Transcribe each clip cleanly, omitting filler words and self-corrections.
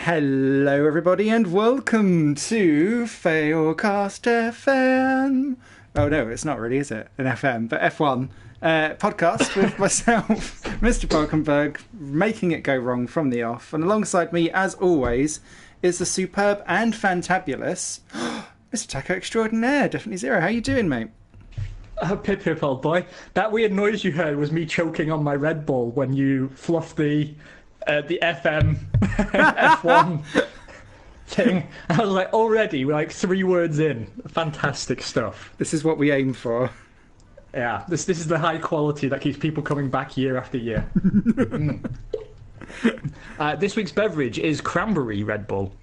Hello, everybody, and welcome to Failcast FM. Oh, no, it's not really, is it? An FM, but F1 podcast with myself, Mr. Falkenberg, making it go wrong from the off. And alongside me, as always, is the superb and fantabulous Mr. Taco Extraordinaire, Definitely Zero. How you doing, mate? Pip pip, old boy. That weird noise you heard was me choking on my Red Bull when you fluffed the FM F1 thing. I was like, already, we're like 3 words in. Fantastic stuff. This is what we aim for. Yeah, this is the high quality that keeps people coming back year after year. This week's beverage is cranberry Red Bull.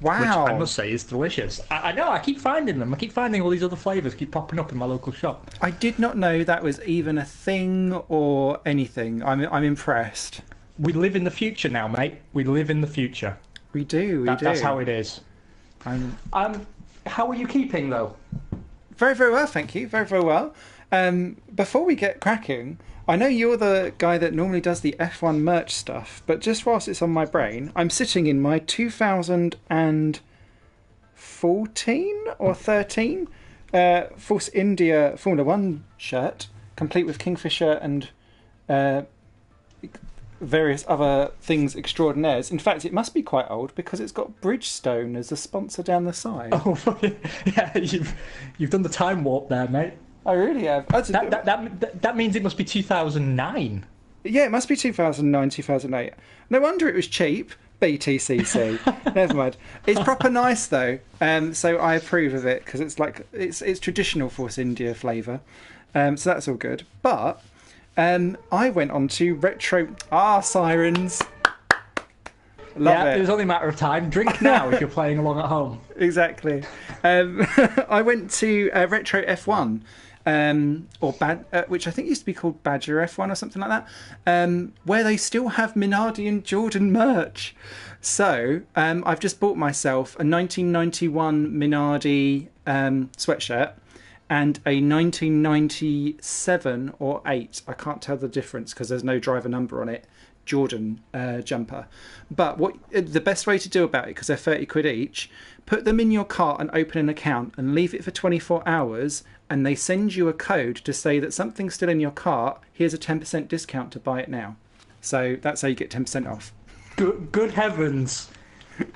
Wow. Which I must say is delicious. I know, I keep finding them. I keep finding all these other flavours keep popping up in my local shop. I did not know that was even a thing or anything. I'm impressed. We live in the future now, mate. We live in the future. We do. That's how it is. How are you keeping, though? Very, very well, thank you. Very, very well. Before we get cracking, I know you're the guy that normally does the F1 merch stuff, but just whilst it's on my brain, I'm sitting in my 2014 or 13 Force India Formula 1 shirt, complete with Kingfisher and various other things extraordinaires. In fact, it must be quite old because it's got Bridgestone as a sponsor down the side. Oh, yeah, you've done the time warp there, mate. I really have. That means it must be 2009. Yeah, it must be 2009, 2008. No wonder it was cheap. BTCC. Never mind. It's proper nice though, so I approve of it because it's like it's traditional Force India flavour. So that's all good. But I went on to retro sirens. Love it. It was only a matter of time. Drink now if you're playing along at home. Exactly. I went to Retro F1, which I think used to be called Badger F1 or something like that, where they still have Minardi and Jordan merch. So I've just bought myself a 1991 Minardi sweatshirt and a 1997 or 8, I can't tell the difference because there's no driver number on it, Jordan jumper. But what the best way to do about it, because they're 30 quid each, put them in your cart and open an account and leave it for 24 hours and they send you a code to say that something's still in your cart, here's a 10% discount to buy it now. So that's how you get 10% off. Good heavens.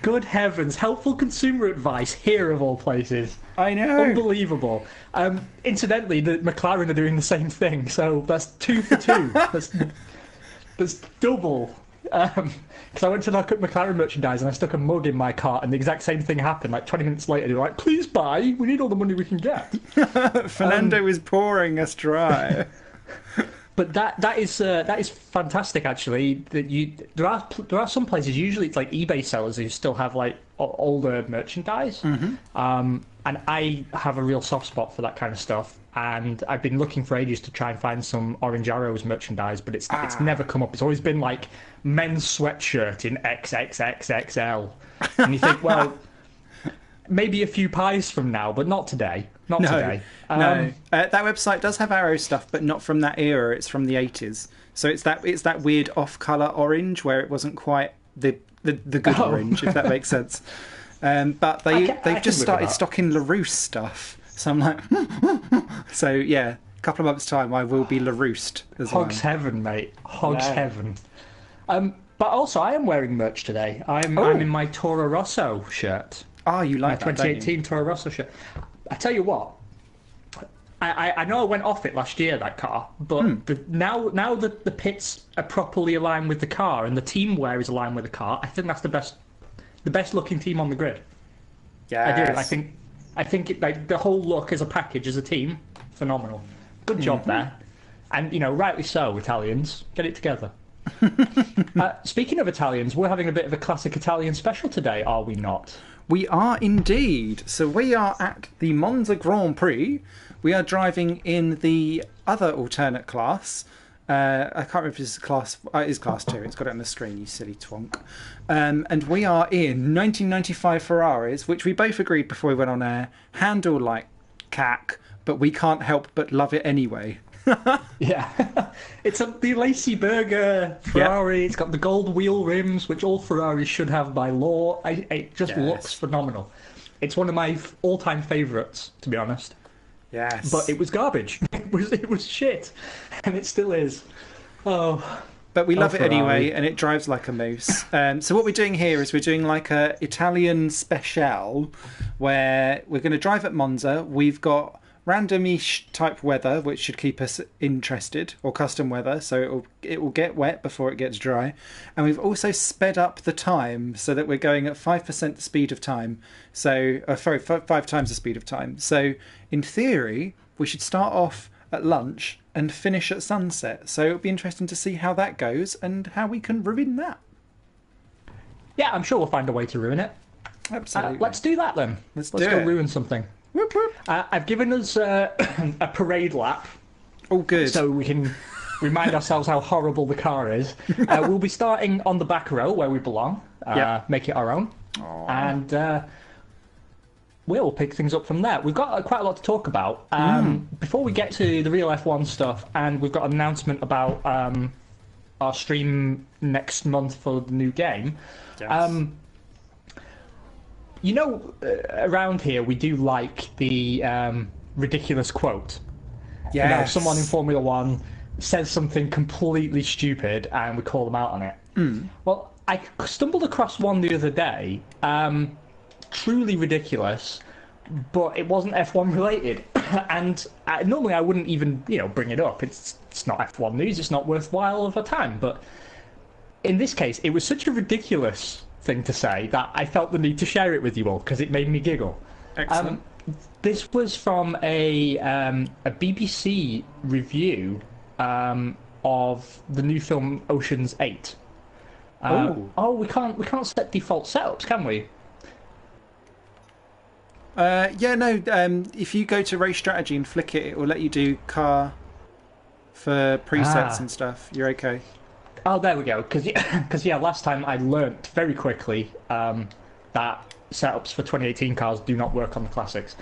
Good heavens. Helpful consumer advice here of all places. I know. Unbelievable. Incidentally, the McLaren are doing the same thing, so that's 2 for 2. That's double. Because I went to look at McLaren merchandise and I stuck a mug in my cart and the exact same thing happened. Like 20 minutes later, they were like, please buy, we need all the money we can get. Fernando is pouring us dry. But that is fantastic actually. There are some places, usually it's like eBay sellers who still have like older merchandise. Mm-hmm. And I have a real soft spot for that kind of stuff. And I've been looking for ages to try and find some Orange Arrows merchandise, but it's never come up. It's always been like men's sweatshirt in XXXXL. And you think, well, maybe a few pies from now, but not today. Not today. No. That website does have Arrow stuff, but not from that era. It's from the 80s. So it's that weird off-colour orange where it wasn't quite the good orange, if that makes sense. But they've just started stocking LaRousse stuff. So I'm like, so yeah, a couple of months' time I will be LaRousse as well. Hog's heaven, mate. Hog's heaven. But also, I am wearing merch today. I'm in my Toro Rosso shirt. Oh, you like my that, 2018 Toro Rosso shirt. I tell you what, I know I went off it last year, that car, but now that the pits are properly aligned with the car and the team wear is aligned with the car, I think that's the best looking team on the grid. Yeah, I do. I think like the whole look as a package, as a team, phenomenal. Good job there. And, rightly so, Italians. Get it together. Speaking of Italians, we're having a bit of a classic Italian special today, are we not? We are indeed. So we are at the Monza Grand Prix. We are driving in the other alternate class. I can't remember if it's class. It is class 2. It's got it on the screen, you silly twonk. And we are in 1995 Ferraris, which we both agreed before we went on air, handle like cack, but we can't help but love it anyway. Yeah, it's the Lacy Burger Ferrari. It's got the gold wheel rims, which all Ferraris should have by law. It just looks phenomenal. It's one of my all-time favourites, to be honest. Yes. But it was garbage. It was shit, and it still is. Oh. But we love it Ferrari. anyway, and it drives like a moose. So what we're doing here is we're doing like a Italian special, where we're going to drive at Monza. We've got random-ish type weather, which should keep us interested, or custom weather, so it will get wet before it gets dry. And we've also sped up the time so that we're going at 5% the speed of time. So, sorry, 5 times the speed of time. So, in theory, we should start off at lunch and finish at sunset. So it'll be interesting to see how that goes and how we can ruin that. Yeah, I'm sure we'll find a way to ruin it. Absolutely. Let's do that then. Let's go do it. ruin something. Whoop, whoop. I've given us a parade lap. Oh, good. So we can remind ourselves how horrible the car is. We'll be starting on the back row where we belong. Make it our own. Aww. And we'll pick things up from there. We've got quite a lot to talk about. Before we get to the real F1 stuff, and we've got an announcement about our stream next month for the new game. Yes. Around here we do like the ridiculous quote. Yes. Someone in Formula One says something completely stupid and we call them out on it. Well, I stumbled across one the other day, truly ridiculous, but it wasn't F1 related. And normally I wouldn't even, bring it up. It's not F1 news, it's not worthwhile of a time. But in this case, it was such a ridiculous thing to say that I felt the need to share it with you all because it made me giggle. Excellent. This was from a BBC review of the new film Ocean's 8. We can't set default setups, can we? If you go to race strategy and flick it, it will let you do car for presets and stuff. You're okay. Oh, there we go. Because last time I learnt very quickly that setups for 2018 cars do not work on the classics.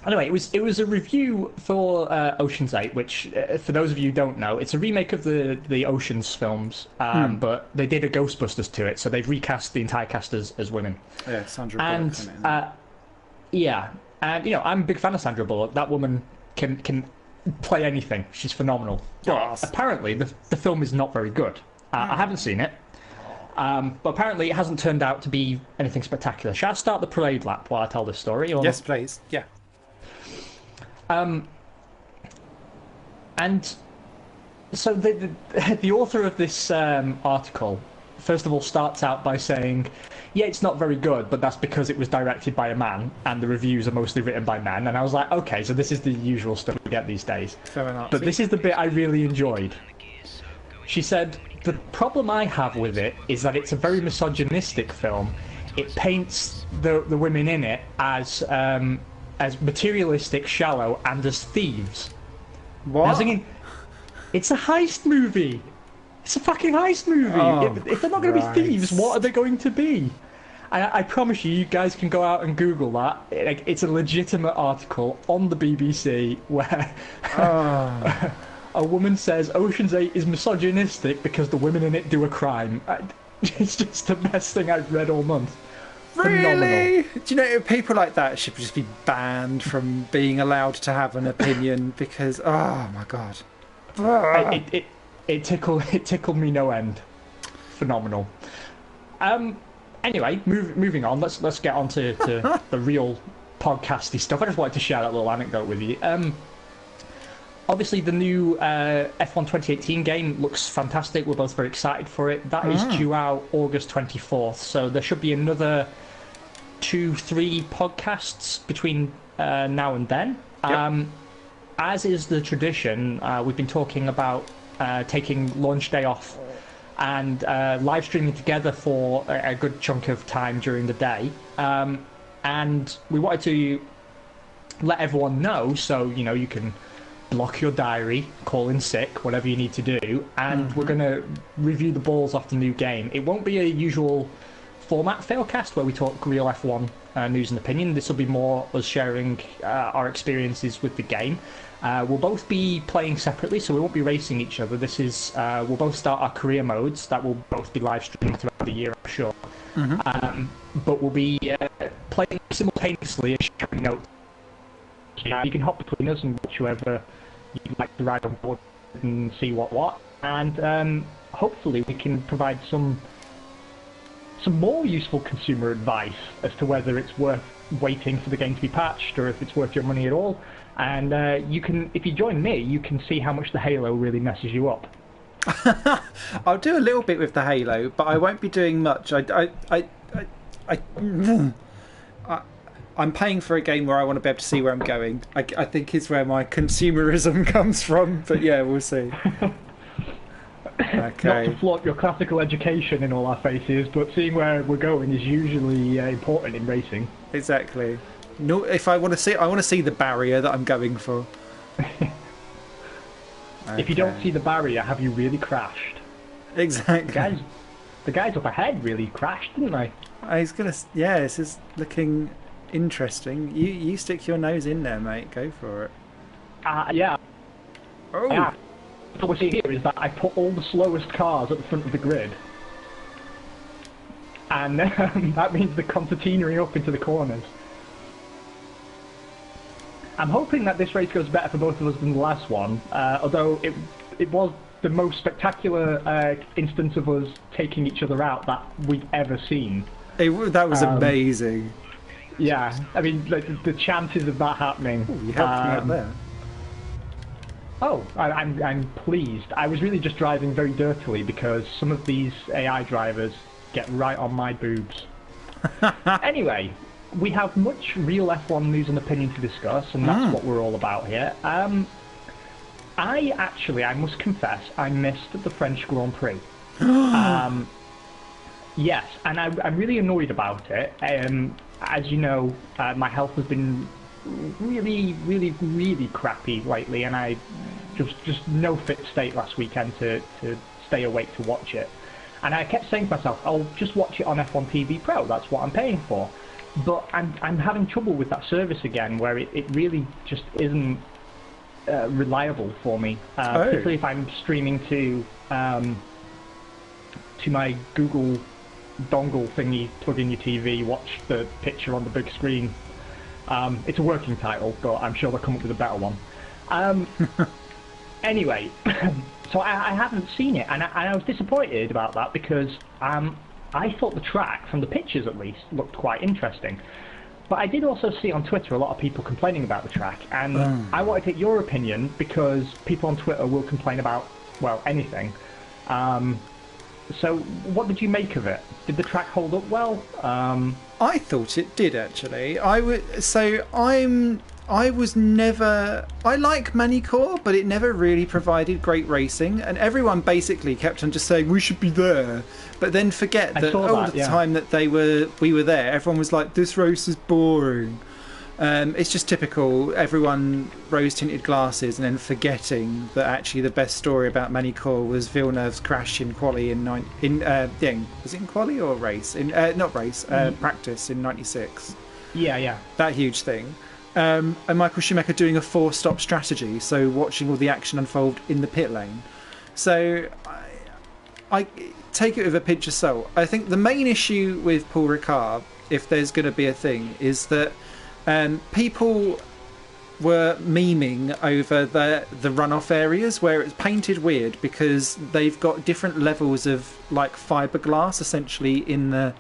Anyway, it was a review for Ocean's 8, which, for those of you who don't know, it's a remake of the Ocean's films, but they did a Ghostbusters to it, so they've recast the entire cast as women. Yeah, Sandra Bullock. And I'm a big fan of Sandra Bullock. That woman can play anything. She's phenomenal. Yes. Apparently, the film is not very good. I haven't seen it. But apparently it hasn't turned out to be anything spectacular. Shall I start the parade lap while I tell this story? Or... Yes, please. Yeah. And so the author of this article, first of all, starts out by saying, yeah, it's not very good, but that's because it was directed by a man, and the reviews are mostly written by men. And I was like, okay, so this is the usual stuff we get these days. Fair enough. But this is the bit I really enjoyed. She said, the problem I have with it is that it's a very misogynistic film. It paints the women in it as materialistic, shallow, and as thieves. What? And I was thinking, it's a heist movie. It's a fucking heist movie. Oh, if they're not going to be thieves, what are they going to be? I promise you guys can go out and Google that. It's a legitimate article on the BBC where a woman says Ocean's 8 is misogynistic because the women in it do a crime. It's just the best thing I've read all month. Really? Phenomenal. Do you know, people like that should just be banned from being allowed to have an opinion because, oh my god. It tickled me no end. Phenomenal. Anyway, moving on. Let's get on to the real podcasty stuff. I just wanted to share that little anecdote with you. Obviously, the new F1 2018 game looks fantastic. We're both very excited for it. That is due out August 24th, so there should be another 2-3 podcasts between now and then. Yep. As is the tradition, we've been talking about taking launch day off and live streaming together for a good chunk of time during the day. And we wanted to let everyone know, so you can block your diary, call in sick, whatever you need to do, and we're going to review the balls off the new game. It won't be a usual format Failcast, where we talk real F1 news and opinion. This will be more us sharing our experiences with the game. We'll both be playing separately, so we won't be racing each other. This is we'll both start our career modes that will both be live streaming throughout the year, I'm sure. But we'll be playing simultaneously and sharing notes. You can hop between us and watch whoever you'd like to ride on board and see what. And hopefully we can provide some more useful consumer advice as to whether it's worth waiting for the game to be patched or if it's worth your money at all. And if you join me, you can see how much the Halo really messes you up. I'll do a little bit with the Halo, but I won't be doing much. I'm paying for a game where I want to be able to see where I'm going. I think is where my consumerism comes from. But yeah, we'll see. Okay. Not to flaunt your classical education in all our faces, but seeing where we're going is usually important in racing. Exactly. No, if I want to see the barrier that I'm going for. Okay. If you don't see the barrier, have you really crashed? Exactly. The guys up ahead really crashed, didn't they? Yeah, this is looking interesting. You stick your nose in there, mate. Go for it. Yeah. Oh. Yeah. What we see here is that I put all the slowest cars at the front of the grid. And that means they're concertinaing up into the corners. I'm hoping that this race goes better for both of us than the last one, although it was the most spectacular instance of us taking each other out that we've ever seen. That was amazing. Yeah, I mean, the chances of that happening. Ooh, you helped me out there. Oh, I'm pleased. I was really just driving very dirtily because some of these AI drivers get right on my boobs. Anyway, we have much real F1 news and opinion to discuss, and that's what we're all about here. I must confess, I missed the French Grand Prix. Yes, and I'm really annoyed about it. As you know, my health has been really, really, really crappy lately, and I just no fit state last weekend to stay awake to watch it. And I kept saying to myself, I'll just watch it on F1 TV Pro, that's what I'm paying for. But I'm having trouble with that service again, where it really just isn't reliable for me, particularly if I'm streaming to my Google dongle thingy, plug in your TV, watch the picture on the big screen. It's a working title, but I'm sure they'll come up with a better one. Anyway, so I haven't seen it, and I was disappointed about that because I thought the track, from the pictures at least, looked quite interesting. But I did also see on Twitter a lot of people complaining about the track, and I wanted to get your opinion because people on Twitter will complain about, well, anything. So what did you make of it? Did the track hold up well? I thought it did, actually. I was never... I like Manicore, but it never really provided great racing, and everyone basically kept on just saying, we should be there, but then forget that the time that we were there, everyone was like, this race is boring. It's just typical, everyone rose-tinted glasses and then forgetting that actually the best story about Manicore was Villeneuve's crash in quali was it in quali or race? Not race, practice in 96. Yeah. That huge thing. And Michael Schumacher doing a 4-stop strategy, so watching all the action unfold in the pit lane. So I take it with a pinch of salt. I think the main issue with Paul Ricard, if there's going to be a thing, is that people were memeing over the runoff areas where it's painted weird because they've got different levels of like fiberglass essentially in the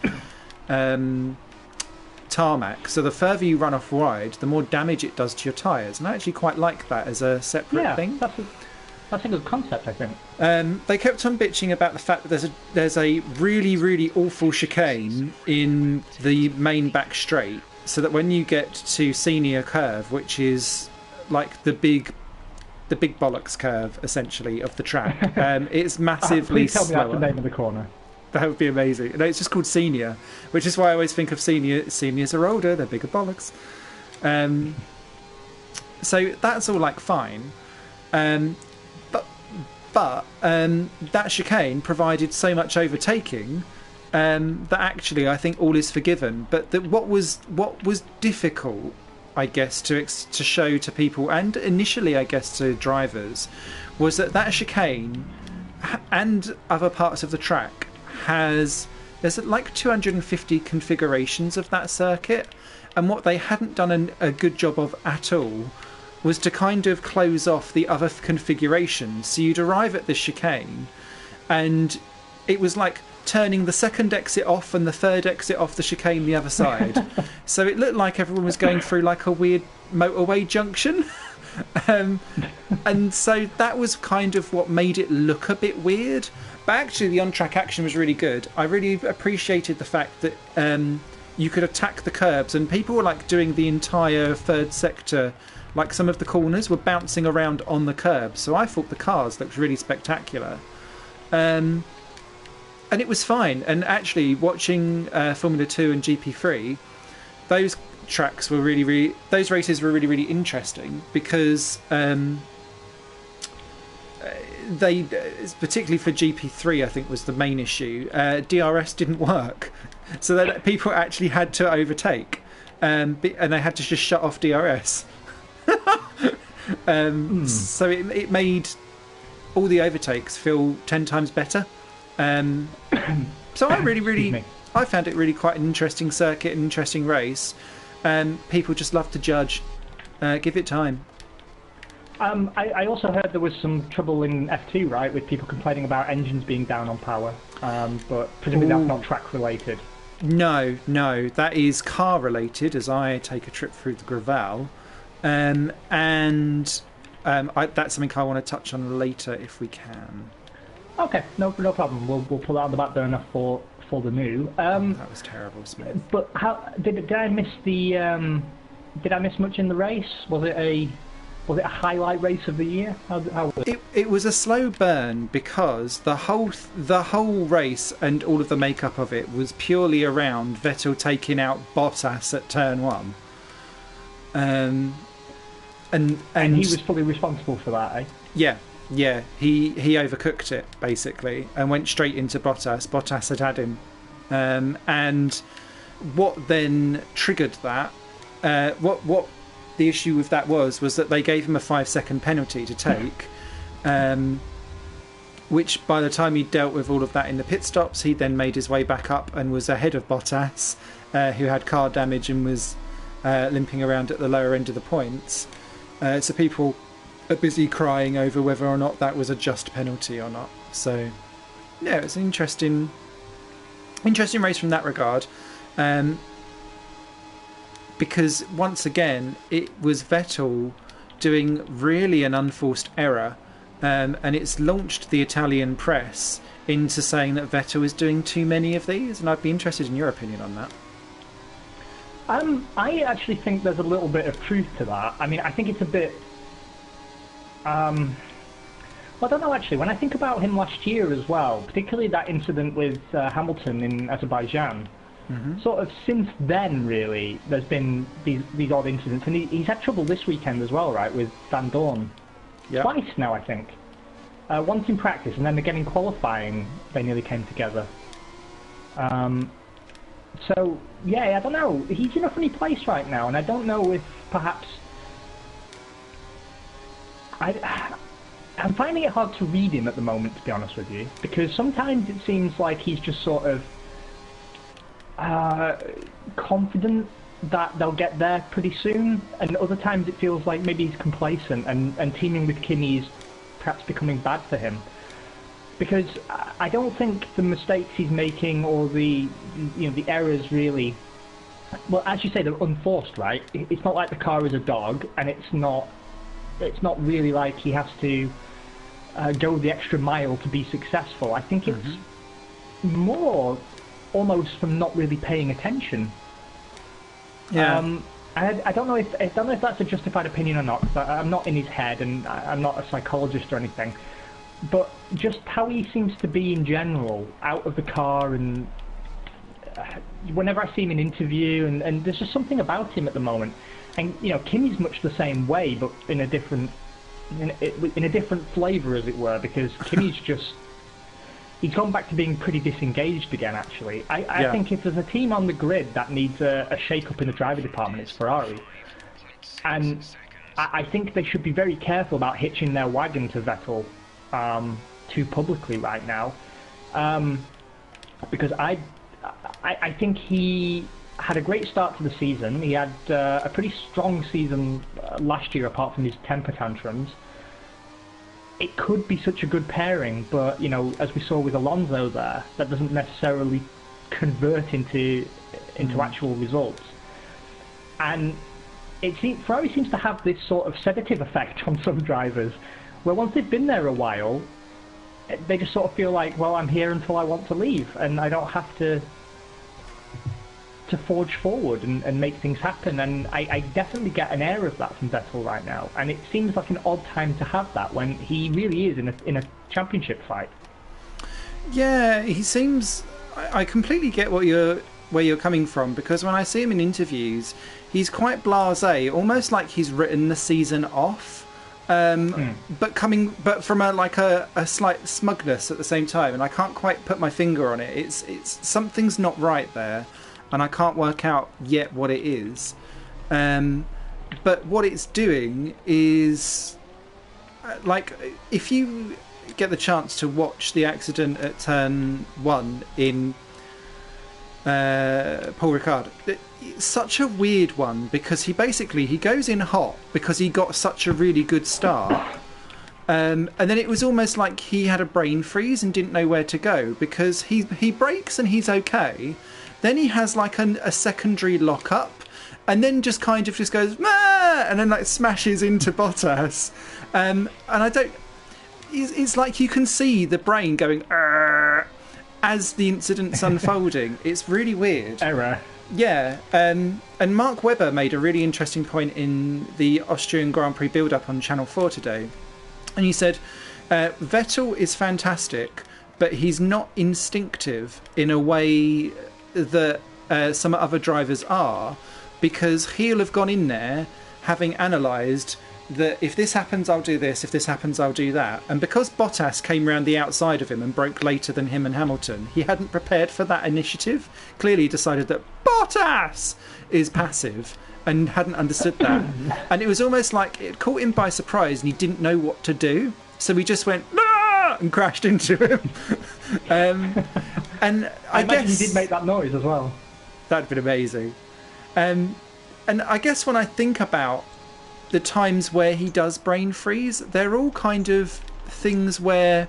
tarmac. So the further you run off wide, the more damage it does to your tyres. And I actually quite like that as a separate thing. That's a good concept, I think. They kept on bitching about the fact that there's a really, really awful chicane in the main back straight, so that when you get to senior curve, which is like the big bollocks curve essentially of the track, it's massively please tell slower. me that's the name of the corner. That would be amazing. No, it's just called senior, which is why I always think of seniors are older, they're bigger bollocks. So that's all like fine. But that chicane provided so much overtaking that actually I think all is forgiven. But that what was difficult, I guess, to show to people, and initially I guess to drivers, was that chicane and other parts of the track there's like 250 configurations of that circuit, and what they hadn't done a good job of at all was to kind of close off the other configurations. So you'd arrive at the chicane and it was like turning the second exit off and the third exit off the chicane the other side. So it looked like everyone was going through like a weird motorway junction. And so that was kind of what made it look a bit weird. But actually the on-track action was really good. I really appreciated the fact that you could attack the curbs, and people were like doing the entire third sector, like some of the corners were bouncing around on the curbs. So I thought the cars looked really spectacular. And it was fine. And actually watching Formula 2 and GP3, those tracks were those races were really interesting, because they, particularly for GP3, I think was the main issue, DRS didn't work, so that people actually had to overtake, and they had to just shut off DRS. So it made all the overtakes feel 10 times better. So I found it really quite an interesting circuit, an interesting race. People just love to judge. Give it time. I also heard there was some trouble in F2, right, with people complaining about engines being down on power, but presumably that's not track related. No, that is car related, as I take a trip through the Gravel, and that's something I want to touch on later if we can. Okay, no problem. We'll pull that on the back burner for the new. That was terrible, Smith. But how did I miss the? Did I miss much in the race? Was it a highlight race of the year? How was it? It was a slow burn, because the whole race and all of the makeup of it was purely around Vettel taking out Bottas at turn 1. And he was fully responsible for that, eh? Yeah, he overcooked it basically and went straight into Bottas. Bottas had him, and what then triggered that? What the issue with that was that they gave him a 5-second penalty to take, which by the time he dealt with all of that in the pit stops, he then made his way back up and was ahead of Bottas, who had car damage and was limping around at the lower end of the points. So people are busy crying over whether or not that was a just penalty or not. So yeah, it was an interesting race from that regard, because once again it was Vettel doing really an unforced error, and it's launched the Italian press into saying that Vettel is doing too many of these, and I'd be interested in your opinion on that. I actually think there's a little bit of truth to that. I mean, I think it's a bit well, I don't know actually. When I think about him last year as well, particularly that incident with Hamilton in Azerbaijan, sort of since then really, there's been these odd incidents, and he's had trouble this weekend as well, right, with Van Dorn. Yep. Twice now, I think. Once in practice, and then again in qualifying, they nearly came together. So yeah, I don't know. He's in a funny place right now, and I don't know if perhaps I'm finding it hard to read him at the moment, to be honest with you, because sometimes it seems like he's just sort of confident that they'll get there pretty soon, and other times it feels like maybe he's complacent, and teaming with Kimi is perhaps becoming bad for him. Because I don't think the mistakes he's making, or the errors really, well, as you say, they're unforced, right? It's not like the car is a dog, and it's not really like he has to go the extra mile to be successful. I think it's more almost from not really paying attention. Yeah. I don't know if that's a justified opinion or not, because I'm not in his head, and I'm not a psychologist or anything. But just how he seems to be in general, out of the car, and whenever I see him in interview, and there's just something about him at the moment. And Kimi's much the same way, but in a different flavour, as it were, because Kimi's just he's gone back to being pretty disengaged again, actually. I Yeah. think if there's a team on the grid that needs a shake-up in the driver department, it's Ferrari. And I think they should be very careful about hitching their wagon to Vettel too publicly right now. Because I think he had a great start to the season. He had a pretty strong season last year, apart from his temper tantrums. It could be such a good pairing, but as we saw with Alonso there, that doesn't necessarily convert into actual results. And Ferrari seems to have this sort of sedative effect on some drivers, where once they've been there a while, they just sort of feel like, well, I'm here until I want to leave, and I don't have to forge forward and make things happen. And I definitely get an air of that from Vettel right now, and it seems like an odd time to have that when he really is in a championship fight. Yeah, he seems. I completely get where you're coming from, because when I see him in interviews, he's quite blasé, almost like he's written the season off. But from a slight smugness at the same time, and I can't quite put my finger on it. It's something's not right there, and I can't work out yet what it is. But what it's doing is, like, if you get the chance to watch the accident at turn 1 in Paul Ricard, it's such a weird one, because he goes in hot because he got such a really good start, and then it was almost like he had a brain freeze and didn't know where to go, because he brakes and he's okay, then he has like a secondary lock up, and then just kind of just goes Mah! And then like smashes into Bottas, and I don't. It's like you can see the brain going Arr! As the incident's unfolding. It's really weird. Error. Yeah, and Mark Webber made a really interesting point in the Austrian Grand Prix build-up on Channel 4 today. And he said, Vettel is fantastic, but he's not instinctive in a way that some other drivers are, because he'll have gone in there having analysed that if this happens, I'll do this, if this happens, I'll do that. And because Bottas came round the outside of him and broke later than him and Hamilton, he hadn't prepared for that initiative. Clearly he decided that Bottas is passive and hadn't understood that. And it was almost like it caught him by surprise and he didn't know what to do. So he just went, "Ah!" and crashed into him. And I imagine guess he did make that noise as well. That'd been amazing. And I guess when I think about the times where he does brain freeze, they're all kind of things where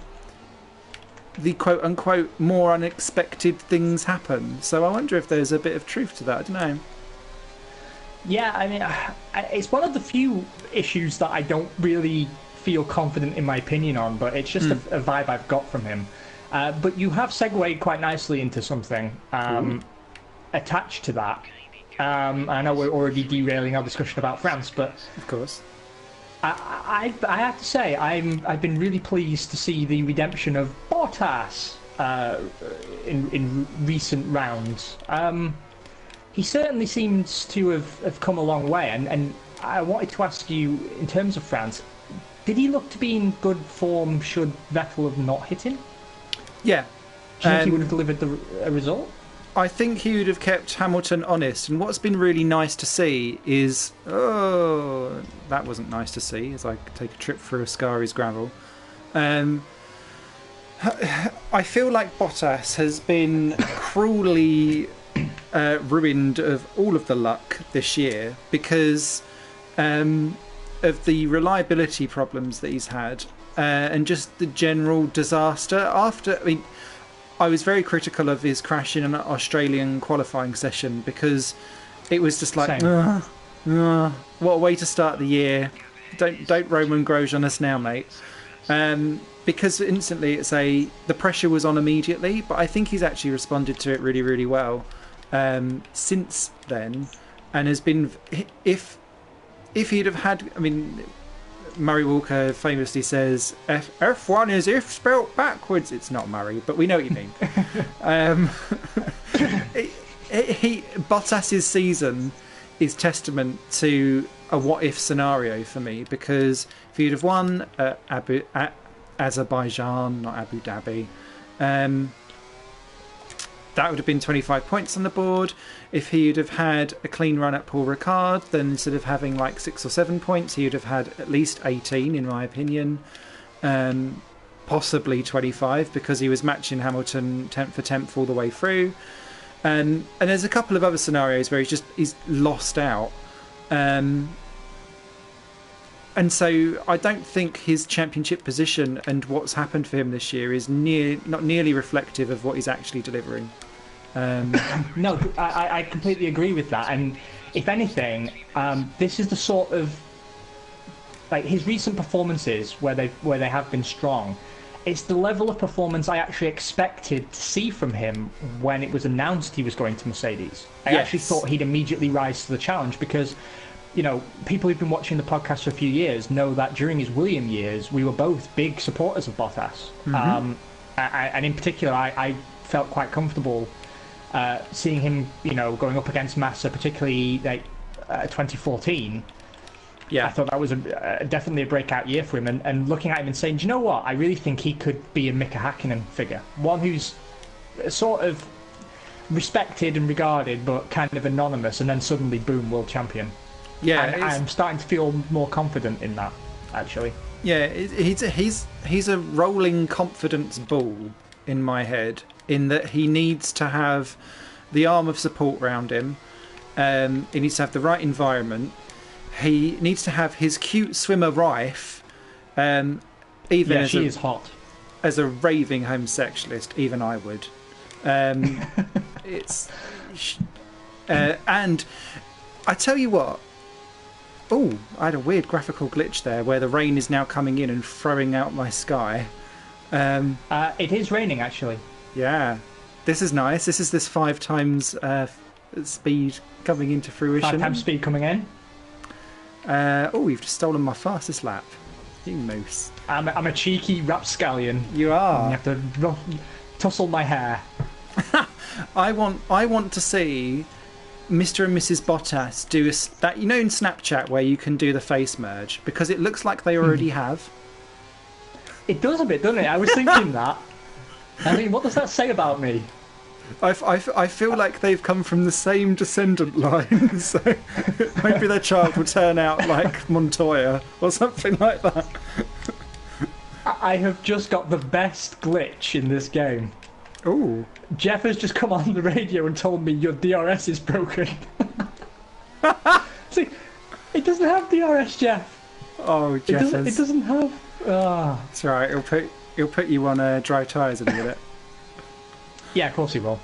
the quote-unquote more unexpected things happen. So I wonder if there's a bit of truth to that. I don't know. Yeah, I mean, it's one of the few issues that I don't really feel confident in my opinion on, but it's just a vibe I've got from him. But you have segued quite nicely into something attached to that. I know we're already derailing our discussion about France, but of course, I have to say I've been really pleased to see the redemption of Bottas in recent rounds. He certainly seems to have come a long way, and I wanted to ask you, in terms of France, did he look to be in good form should Vettel have not hit him? Yeah. Do you think he would have delivered a result? I think he would have kept Hamilton honest, and what's been really nice to see is... Oh, that wasn't nice to see, as I take a trip through Ascari's gravel. I feel like Bottas has been cruelly ruined of all of the luck this year because of the reliability problems that he's had and just the general disaster. I was very critical of his crash in an Australian qualifying session because it was just like, what a way to start the year. Don't Roman Grosjean us now, mate. Because instantly the pressure was on immediately, but I think he's actually responded to it really, really well since then, and has been, if he'd have had, Murray Walker famously says F1 is if spelt backwards. It's not Murray, but we know what you mean. Bottas's season is testament to a what-if scenario for me, because if he'd have won Azerbaijan, not Abu Dhabi, That would have been 25 points on the board. If he'd have had a clean run at Paul Ricard, then instead of having like 6 or 7 points, he would have had at least 18, in my opinion. Possibly 25, because he was matching Hamilton 10th for 10th all the way through. And there's a couple of other scenarios where he's lost out. And so I don't think his championship position and what's happened for him this year is not nearly reflective of what he's actually delivering. No, I completely agree with that. And if anything, this is the sort of like his recent performances where they have been strong. It's the level of performance I actually expected to see from him when it was announced he was going to Mercedes. I actually thought he'd immediately rise to the challenge because, you know, people who've been watching the podcast for a few years know that during his William years, we were both big supporters of Bottas. Mm-hmm. And in particular, I felt quite comfortable seeing him, you know, going up against Massa, particularly like 2014. Yeah, I thought that was definitely a breakout year for him. And looking at him and saying, do you know what? I really think he could be a Mika Hakkinen figure. One who's sort of respected and regarded, but kind of anonymous, and then suddenly, boom, world champion. Yeah, and I'm starting to feel more confident in that, actually. Yeah, he's a rolling confidence ball in my head, in that he needs to have the arm of support around him. He needs to have the right environment. He needs to have his cute swimmer Rife. She is hot. As a raving homosexualist, even I would. And I tell you what. Oh, I had a weird graphical glitch there where the rain is now coming in and throwing out my sky. It is raining, actually. Yeah. This is nice. This is this 5 times speed coming into fruition. 5 times speed coming in. You've just stolen my fastest lap. You moose. I'm a cheeky rapscallion. You are. You have to tussle my hair. I want to see Mr. and Mrs. Bottas do that, you know, in Snapchat where you can do the face merge, because it looks like they already have. It does a bit, doesn't it? I was thinking that. I mean, what does that say about me? I feel like they've come from the same descendant line, so maybe their child will turn out like Montoya or something like that. I have just got the best glitch in this game. Ooh. Jeff has just come on the radio and told me your DRS is broken. See, it doesn't have DRS, Jeff. Oh, Jeff. It doesn't have. It's alright. He'll put you on dry tyres in a minute. Yeah, of course he will.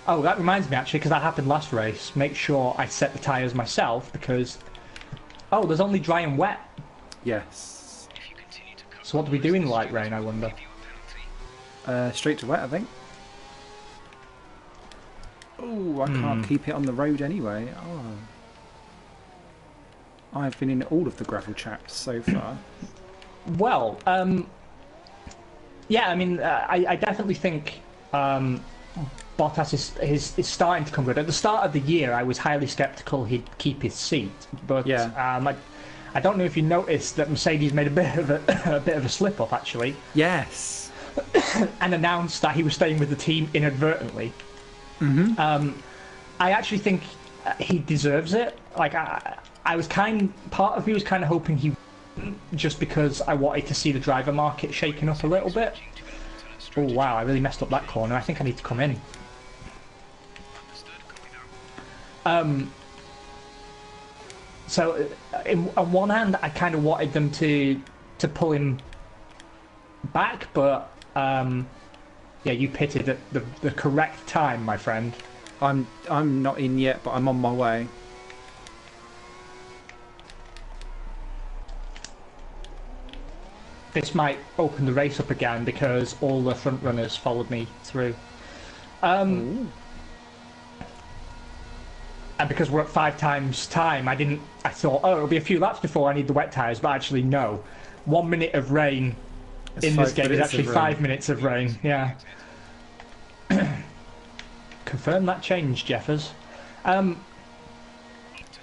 Oh, that reminds me, actually, because that happened last race. Make sure I set the tyres myself, because... Oh, there's only dry and wet. Yes. So what do we do in light rain, I wonder? Straight to wet, I think. Oh, I can't keep it on the road anyway. Oh. I've been in all of the gravel chaps so far. Well, yeah, I mean, I definitely think Bottas is starting to come good. At the start of the year, I was highly sceptical he'd keep his seat, but yeah. I don't know if you noticed that Mercedes made a bit of a slip up, actually. Yes. And announced that he was staying with the team inadvertently. Mm-hmm. I actually think he deserves it. Like I was part of me was kind of hoping he wouldn't, just because I wanted to see the driver market shaken up a little bit. Oh wow, I really messed up that corner. I think I need to come in. So on one hand, I kind of wanted them to pull him back, but yeah, you pitted at the correct time, my friend. I'm not in yet, but I'm on my way. This might open the race up again because all the front runners followed me through. And because we're at 5 times time, I thought, oh, it'll be a few laps before I need the wet tyres, but actually no. 1 minute of rain in this game is actually 5 minutes of rain. Yeah. Confirm that change, Jeffers.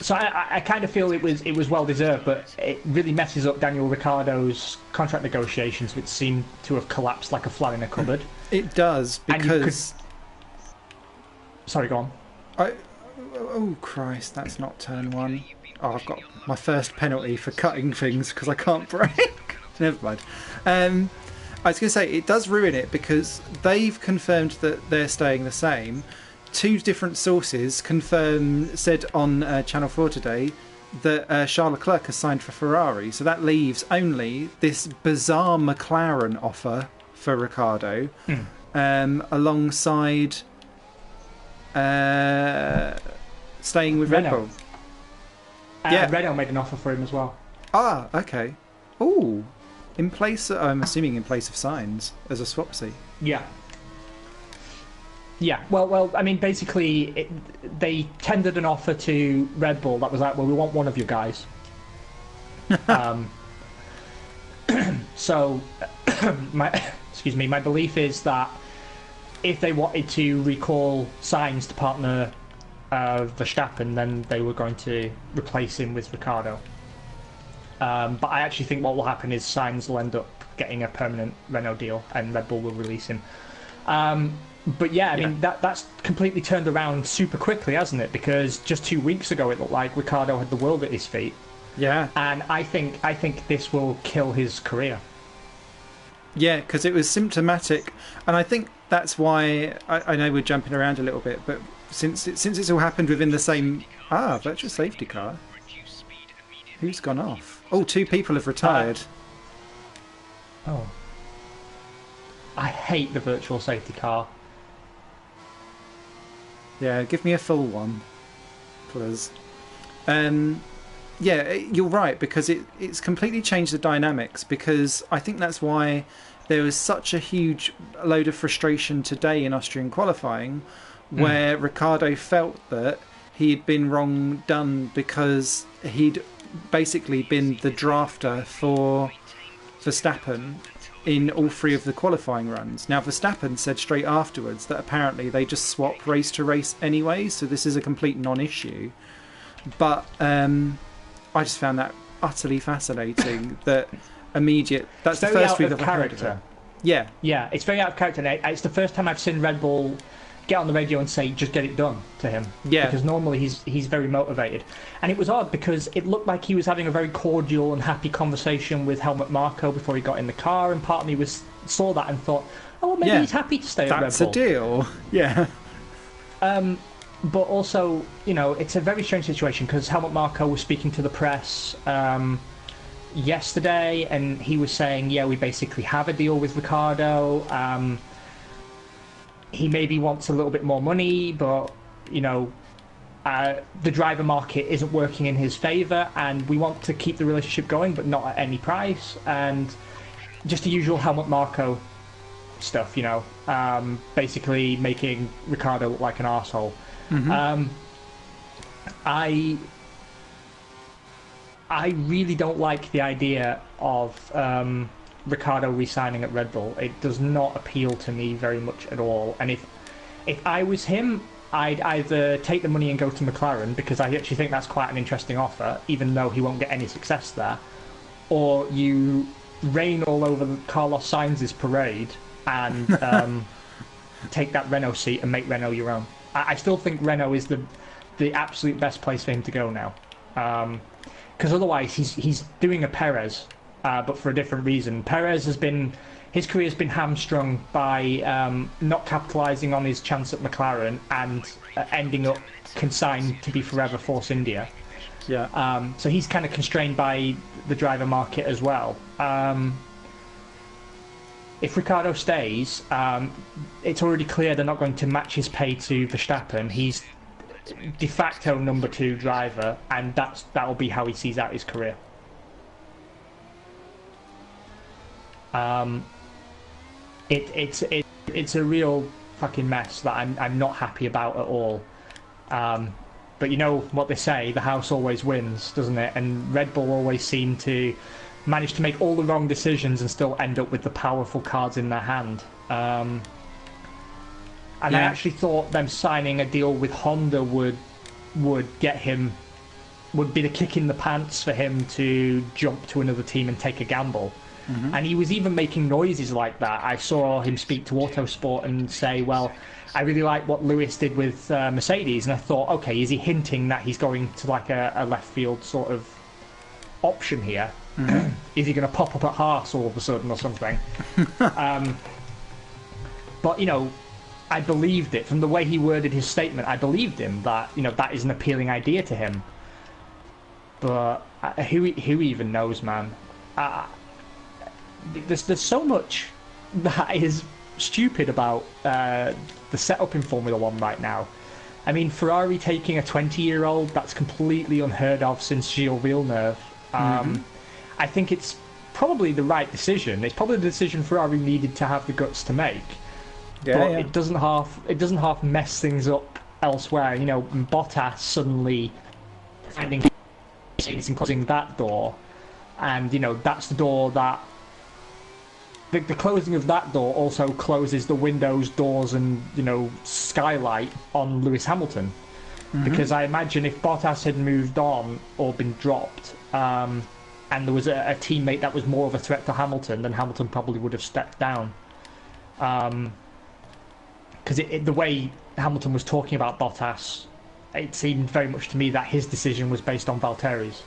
So I kind of feel it was well deserved, but it really messes up Daniel Ricciardo's contract negotiations, which seem to have collapsed like a fly in a cupboard. It does, because... Sorry, go on. Oh, Christ, that's not turn one. Oh, I've got my first penalty for cutting things because I can't brake. Never mind. I was going to say, it does ruin it because they've confirmed that they're staying the same. Two different sources said on Channel 4 today that Charles Leclerc has signed for Ferrari. So that leaves only this bizarre McLaren offer for Ricciardo alongside staying with Red Bull. Renault made an offer for him as well. Ah, okay. Oh, I'm assuming in place of Sainz as a swapsy. Yeah. Yeah, well, I mean, basically, they tendered an offer to Red Bull that was like, well, we want one of you guys. So, my belief is that if they wanted to recall Sainz to partner Verstappen, then they were going to replace him with Ricciardo. But I actually think what will happen is Sainz will end up getting a permanent Renault deal and Red Bull will release him. But I mean, that's completely turned around super quickly, hasn't it? Because just 2 weeks ago it looked like Ricciardo had the world at his feet. Yeah. And I think this will kill his career. Yeah, because it was symptomatic. And I think that's why, I know we're jumping around a little bit, but since it's all happened within the same... virtual safety car. Who's gone off? Oh, 2 people have retired. I hate the virtual safety car. Yeah, give me a full one, please. Yeah, you're right, because it's completely changed the dynamics, because I think that's why there was such a huge load of frustration today in Austrian qualifying, where Ricciardo felt that he'd been wrong done because he'd basically been the drafter for Verstappen in all 3 of the qualifying runs. Now, Verstappen said straight afterwards that apparently they just swap race to race anyway, so this is a complete non-issue. But I just found that utterly fascinating. That's the first we've ever heard of it. Yeah, it's very out of character. It's the first time I've seen Red Bull get on the radio and say, just get it done to him. Yeah. Because normally he's very motivated. And it was odd because it looked like he was having a very cordial and happy conversation with Helmut Marko before he got in the car, and part of me saw that and thought, oh, well, maybe he's happy to stay at Red Bull. That's a deal. Yeah. But also, it's a very strange situation because Helmut Marko was speaking to the press yesterday, and he was saying, we basically have a deal with Ricciardo. He maybe wants a little bit more money, but, the driver market isn't working in his favour, and we want to keep the relationship going, but not at any price. And just the usual Helmut Marko stuff, basically making Ricciardo look like an arsehole. I really don't like the idea of Ricciardo re-signing at Red Bull. It does not appeal to me very much at all. And if I was him, I'd either take the money and go to McLaren, because I actually think that's quite an interesting offer, even though he won't get any success there, or you rain all over Carlos Sainz's parade and take that Renault seat and make Renault your own. I still think Renault is the absolute best place for him to go now, because otherwise he's doing a Perez, but for a different reason. Perez his career has been hamstrung by not capitalising on his chance at McLaren and ending up consigned to be forever Force India. Yeah. So he's kind of constrained by the driver market as well. If Ricciardo stays, it's already clear they're not going to match his pay to Verstappen. He's de facto number 2 driver, and that will be how he sees out his career. It's a real fucking mess that I'm not happy about at all. But you know what they say, the house always wins, doesn't it? And Red Bull always seem to manage to make all the wrong decisions and still end up with the powerful cards in their hand. And I actually thought them signing a deal with Honda would be the kick in the pants for him to jump to another team and take a gamble. And he was even making noises like that. I saw him speak to Autosport and say, well, I really like what Lewis did with Mercedes. And I thought, okay, is he hinting that he's going to like a left field sort of option here? Is he going to pop up at Haas all of a sudden or something? But, you know, I believed it. From the way he worded his statement, I believed him that, you know, that is an appealing idea to him. But who even knows, man? There's so much that is stupid about the setup in Formula One right now. I mean, Ferrari taking a 20-year-old, that's completely unheard of since Gilles Villeneuve. I think it's probably the right decision. It's probably the decision Ferrari needed to have the guts to make. But it doesn't half mess things up elsewhere. You know, Bottas suddenly finding and closing that door, and you know that's the door that the closing of that door also closes the windows, doors, and you know skylight on Lewis Hamilton. Because I imagine if Bottas had moved on or been dropped, and there was a teammate that was more of a threat to Hamilton, then Hamilton probably would have stepped down. Because the way Hamilton was talking about Bottas, it seemed very much to me that his decision was based on Valtteri's,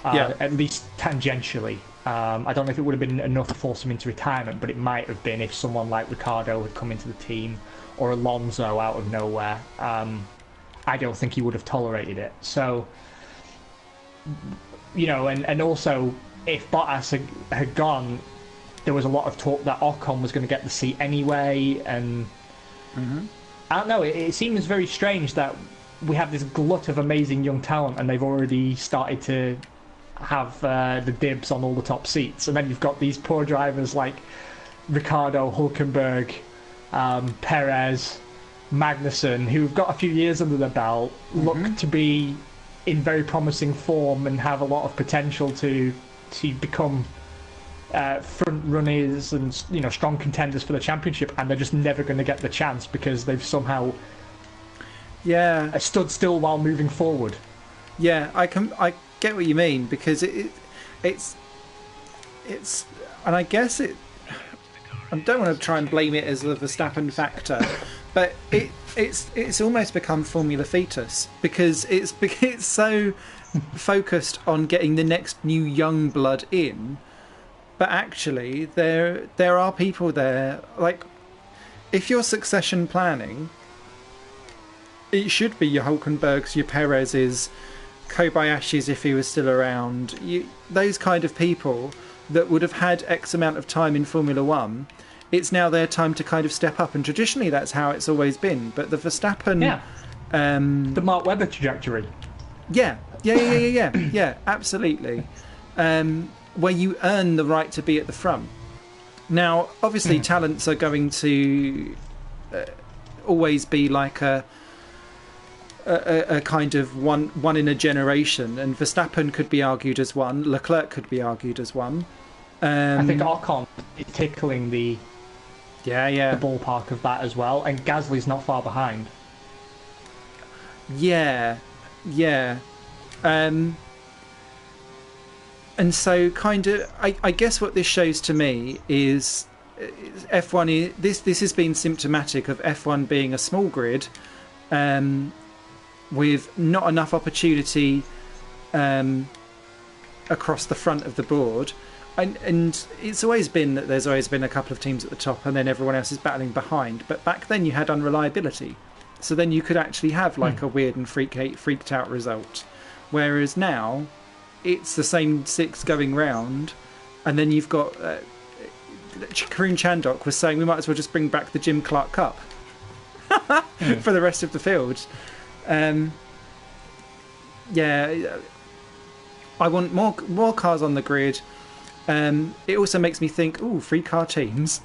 at least tangentially. I don't know if it would have been enough to force him into retirement, but it might have been if someone like Ricciardo had come into the team, or Alonso out of nowhere. I don't think he would have tolerated it. So, you know, and also if Bottas had gone, there was a lot of talk that Ocon was going to get the seat anyway, and I don't know, it seems very strange that we have this glut of amazing young talent and they've already started to have the dibs on all the top seats, and then you've got these poor drivers like Ricciardo, Hülkenberg, Perez, Magnussen, who've got a few years under their belt, look to be in very promising form and have a lot of potential to become front runners and, you know, strong contenders for the championship, and they're just never going to get the chance because they've somehow stood still while moving forward. I get what you mean, because it's and I guess I don't want to try and blame it as the Verstappen factor, but it's almost become Formula Fetus, because it's so focused on getting the next new young blood in. But actually, there are people there. Like, if you're succession planning, it should be your Hulkenbergs, your Perez's, Kobayashi's if he was still around. Those kind of people that would have had X amount of time in Formula One. It's now their time to kind of step up, and traditionally that's how it's always been. But the Verstappen, the Mark Webber trajectory. Yeah, absolutely. Where you earn the right to be at the front. Now, obviously, talents are going to always be like a kind of one in a generation, and Verstappen could be argued as one. Leclerc could be argued as one. I think Ocon is tickling the ballpark of that as well, and Gasly's not far behind. And so, kind of, I guess what this shows to me is F1. This has been symptomatic of F1 being a small grid, with not enough opportunity across the front of the board, and it's always been that there's always been a couple of teams at the top, and then everyone else is battling behind. But back then you had unreliability, so then you could actually have like a weird and freaked out result, whereas now it's the same six going round, and then you've got Karun Chandok was saying we might as well just bring back the Jim Clark Cup for the rest of the field. I want more cars on the grid. It also makes me think, free car teams.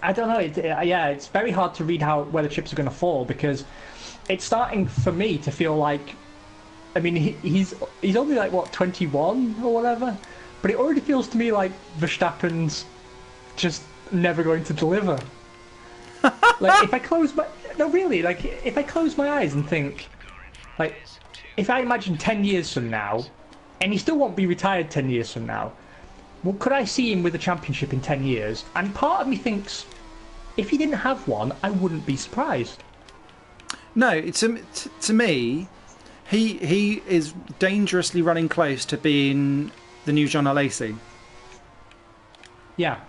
I don't know. It's very hard to read where the chips are going to fall, because it's starting for me to feel like, I mean, he's only like, what, 21 or whatever, but it already feels to me like Verstappen's just never going to deliver. Like, if I close my eyes and think, like, if I imagine 10 years from now, and he still won't be retired 10 years from now. Well, could I see him with a championship in 10 years? And part of me thinks, if he didn't have one, I wouldn't be surprised. No, to me, he is dangerously running close to being the new John O'Lacey. Yeah.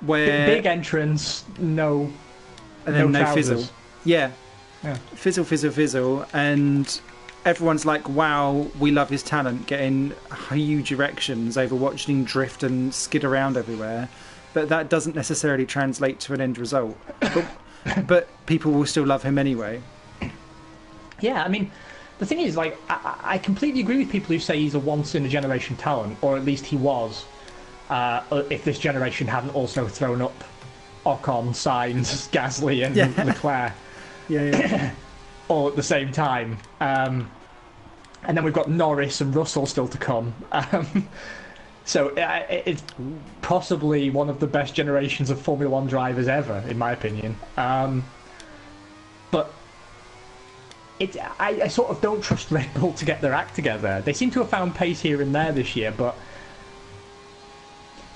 Where Big entrance, no fizzle. Yeah. Fizzle, and everyone's like, wow, we love his talent, getting huge erections over watching him drift and skid around everywhere. But that doesn't necessarily translate to an end result. But people will still love him anyway. Yeah, I mean, the thing is, like, I completely agree with people who say he's a once-in-a-generation talent, or at least he was, if this generation hadn't also thrown up Ocon, Sainz, Gasly and Leclerc all at the same time. And then we've got Norris and Russell still to come. So it's possibly one of the best generations of Formula One drivers ever, in my opinion. But I sort of don't trust Red Bull to get their act together. They seem to have found pace here and there this year, but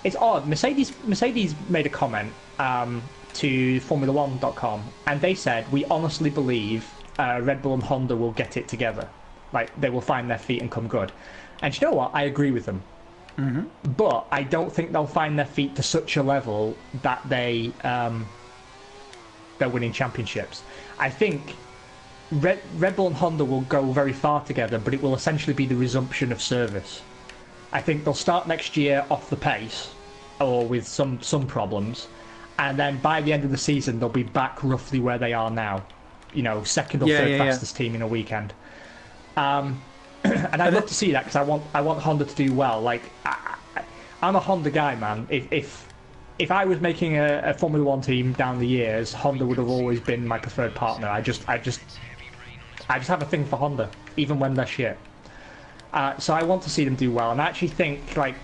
it's odd. Mercedes made a comment to Formula1.com, and they said, we honestly believe Red Bull and Honda will get it together. Like, they will find their feet and come good. And you know what? I agree with them. Mm-hmm. But I don't think they'll find their feet to such a level that they're winning championships. I think Red Bull and Honda will go very far together, but it will essentially be the resumption of service. I think they'll start next year off the pace, or with some problems, and then by the end of the season they'll be back roughly where they are now. You know, second or third fastest team in a weekend. And I'd love to see that, because I want Honda to do well. Like, I'm a Honda guy, man. If I was making a Formula One team down the years, Honda would have always been my preferred partner. I just have a thing for Honda, even when they're shit. So I want to see them do well, and I actually think, like,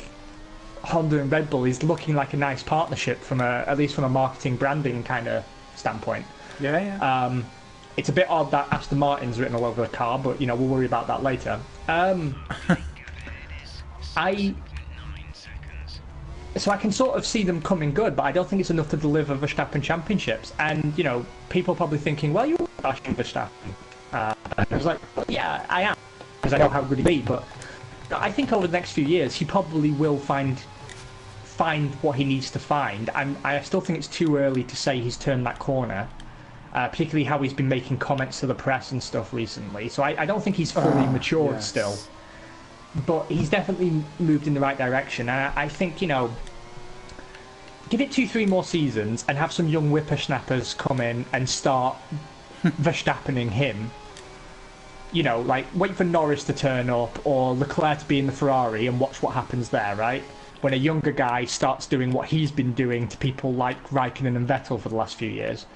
Honda and Red Bull is looking like a nice partnership at least from a marketing branding kind of standpoint. Yeah. It's a bit odd that Aston Martin's written all over the car, but we'll worry about that later. So I can sort of see them coming good, but I don't think it's enough to deliver Verstappen championships. And people are probably thinking, well, you're bashing Verstappen. I was like, well, yeah, I am, because I know how good he'd be. But I think over the next few years, he probably will find what he needs to find. I still think it's too early to say he's turned that corner. Particularly how he's been making comments to the press and stuff recently. So I don't think he's fully matured still. But he's definitely moved in the right direction. And I think, give it 2-3 more seasons and have some young whippersnappers come in and start Verstappening him. Like, wait for Norris to turn up or Leclerc to be in the Ferrari and watch what happens there, right? When a younger guy starts doing what he's been doing to people like Raikkonen and Vettel for the last few years.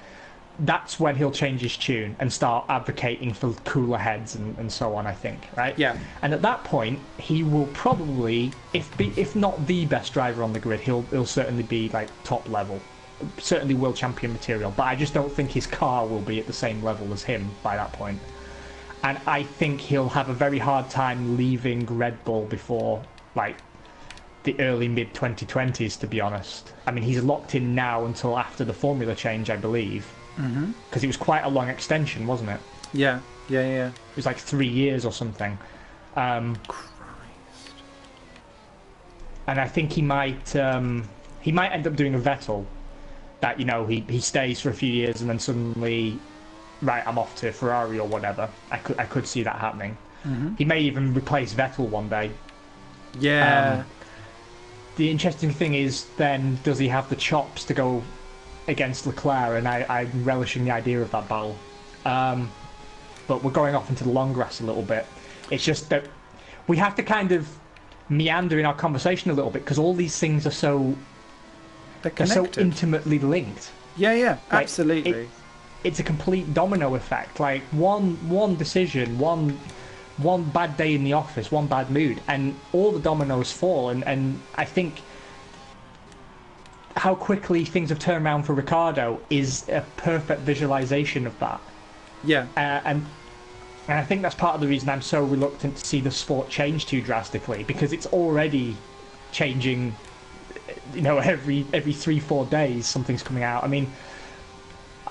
That's when he'll change his tune and start advocating for cooler heads and so on, I think, right? Yeah. And at that point, he will probably, if not the best driver on the grid, he'll certainly be, like, top level. Certainly world champion material. But I just don't think his car will be at the same level as him by that point. And I think he'll have a very hard time leaving Red Bull before, like, the early mid-2020s, to be honest. I mean, he's locked in now until after the formula change, I believe. Because it was quite a long extension, wasn't it? Yeah. It was like 3 years or something. Christ. And I think he might end up doing a Vettel, that he stays for a few years and then suddenly, right, I'm off to Ferrari or whatever. I could see that happening. He may even replace Vettel one day. Yeah. The interesting thing is, then, does he have the chops to go against Leclerc? And I'm relishing the idea of that battle. But we're going off into the long grass a little bit. It's just that we have to kind of meander in our conversation a little bit, because all these things are so intimately linked. Yeah, like, absolutely. It's a complete domino effect. Like, one decision, one bad day in the office, one bad mood, and all the dominoes fall. And I think how quickly things have turned around for Ricciardo is a perfect visualization of that. Yeah. And And I think that's part of the reason I'm so reluctant to see the sport change too drastically, because it's already changing. Every 3-4 days something's coming out. I mean,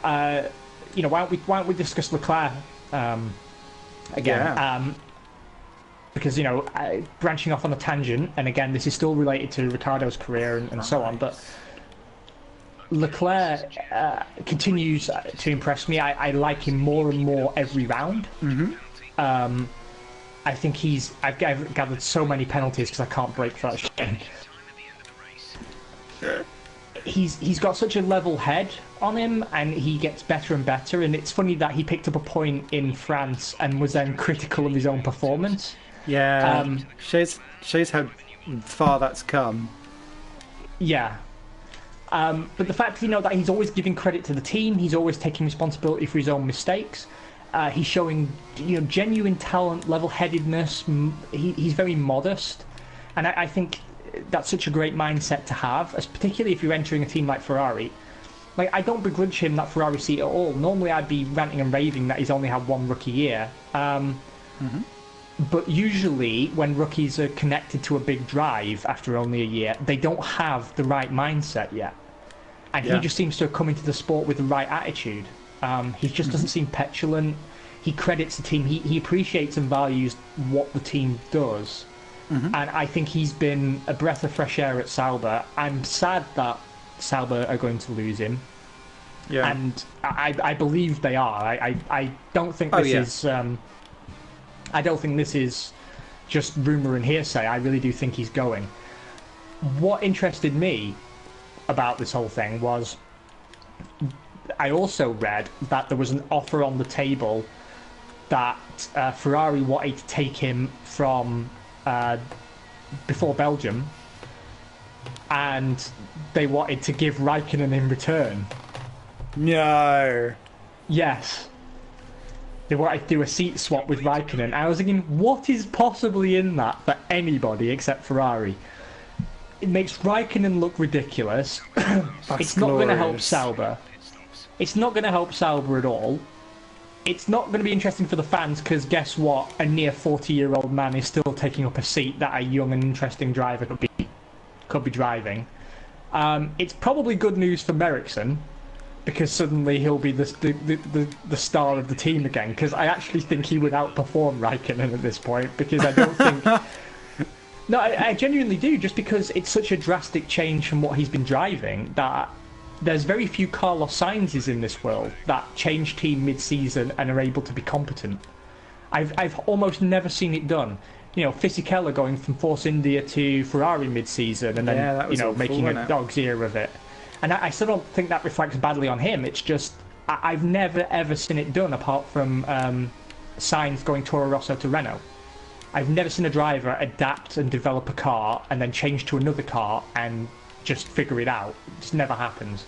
why don't we discuss Leclerc again? Yeah. Because branching off on a tangent, and again, this is still related to Ricciardo's career and so on, but Leclerc continues to impress me. I like him more and more every round. Mm-hmm. I think I've gathered so many penalties because I can't brake for that shit. He's got such a level head on him, and he gets better and better. And it's funny that he picked up a point in France and was then critical of his own performance. Yeah, shows how far that's come. Yeah. But the fact, that he's always giving credit to the team, he's always taking responsibility for his own mistakes. He's showing, genuine talent, level-headedness. He's very modest, and I think that's such a great mindset to have, particularly if you're entering a team like Ferrari. Like, I don't begrudge him that Ferrari seat at all. Normally, I'd be ranting and raving that he's only had one rookie year. But usually, when rookies are connected to a big drive after only a year, they don't have the right mindset yet. And he just seems to have come into the sport with the right attitude. He just doesn't seem petulant. He credits the team. He appreciates and values what the team does. And I think he's been a breath of fresh air at Sauber. I'm sad that Sauber are going to lose him. Yeah. And I believe they are. I don't think this is... I don't think this is just rumour and hearsay. I really do think he's going. What interested me about this whole thing was I also read that there was an offer on the table that Ferrari wanted to take him from before Belgium, and they wanted to give Raikkonen in return. No. Yes. They wanted to do a seat swap with Raikkonen. I was thinking, what is possibly in that for anybody except Ferrari? It makes Raikkonen look ridiculous. It's not going to help Sauber. It's not going to help Sauber at all. It's not going to be interesting for the fans, because guess what? A near 40-year-old man is still taking up a seat that a young and interesting driver could be driving. It's probably good news for Merrickson, because suddenly he'll be the star of the team again, because I actually think he would outperform Raikkonen at this point, because I don't think... No, I genuinely do, just because it's such a drastic change from what he's been driving, that there's very few Carlos Sainzes in this world that change team mid-season and are able to be competent. I've almost never seen it done. Fisichella going from Force India to Ferrari mid-season, and then making a dog's ear of it. And I still don't think that reflects badly on him. It's just, I've never ever seen it done apart from Sainz going Toro Rosso to Renault. I've never seen a driver adapt and develop a car and then change to another car and just figure it out. It just never happens.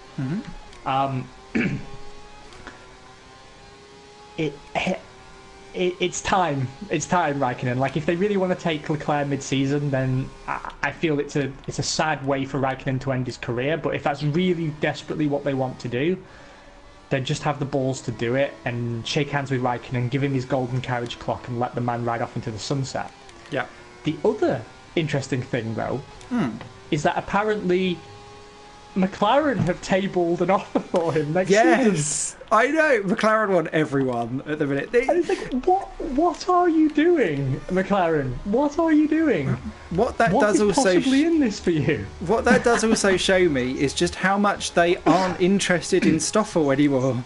It's time. It's time, Raikkonen. Like, if they really want to take Leclerc mid-season, then I feel it's a sad way for Raikkonen to end his career. But if that's really desperately what they want to do, then just have the balls to do it and shake hands with Raikkonen, give him his golden carriage clock, and let the man ride off into the sunset. Yeah. The other interesting thing, though, is that apparently McLaren have tabled an offer for him next season. Yes, I know. McLaren want everyone at the minute. And it's like, what are you doing, McLaren? What are you doing? What is also possibly in this for you? What that does also show me is just how much they aren't interested in Stoffel anymore.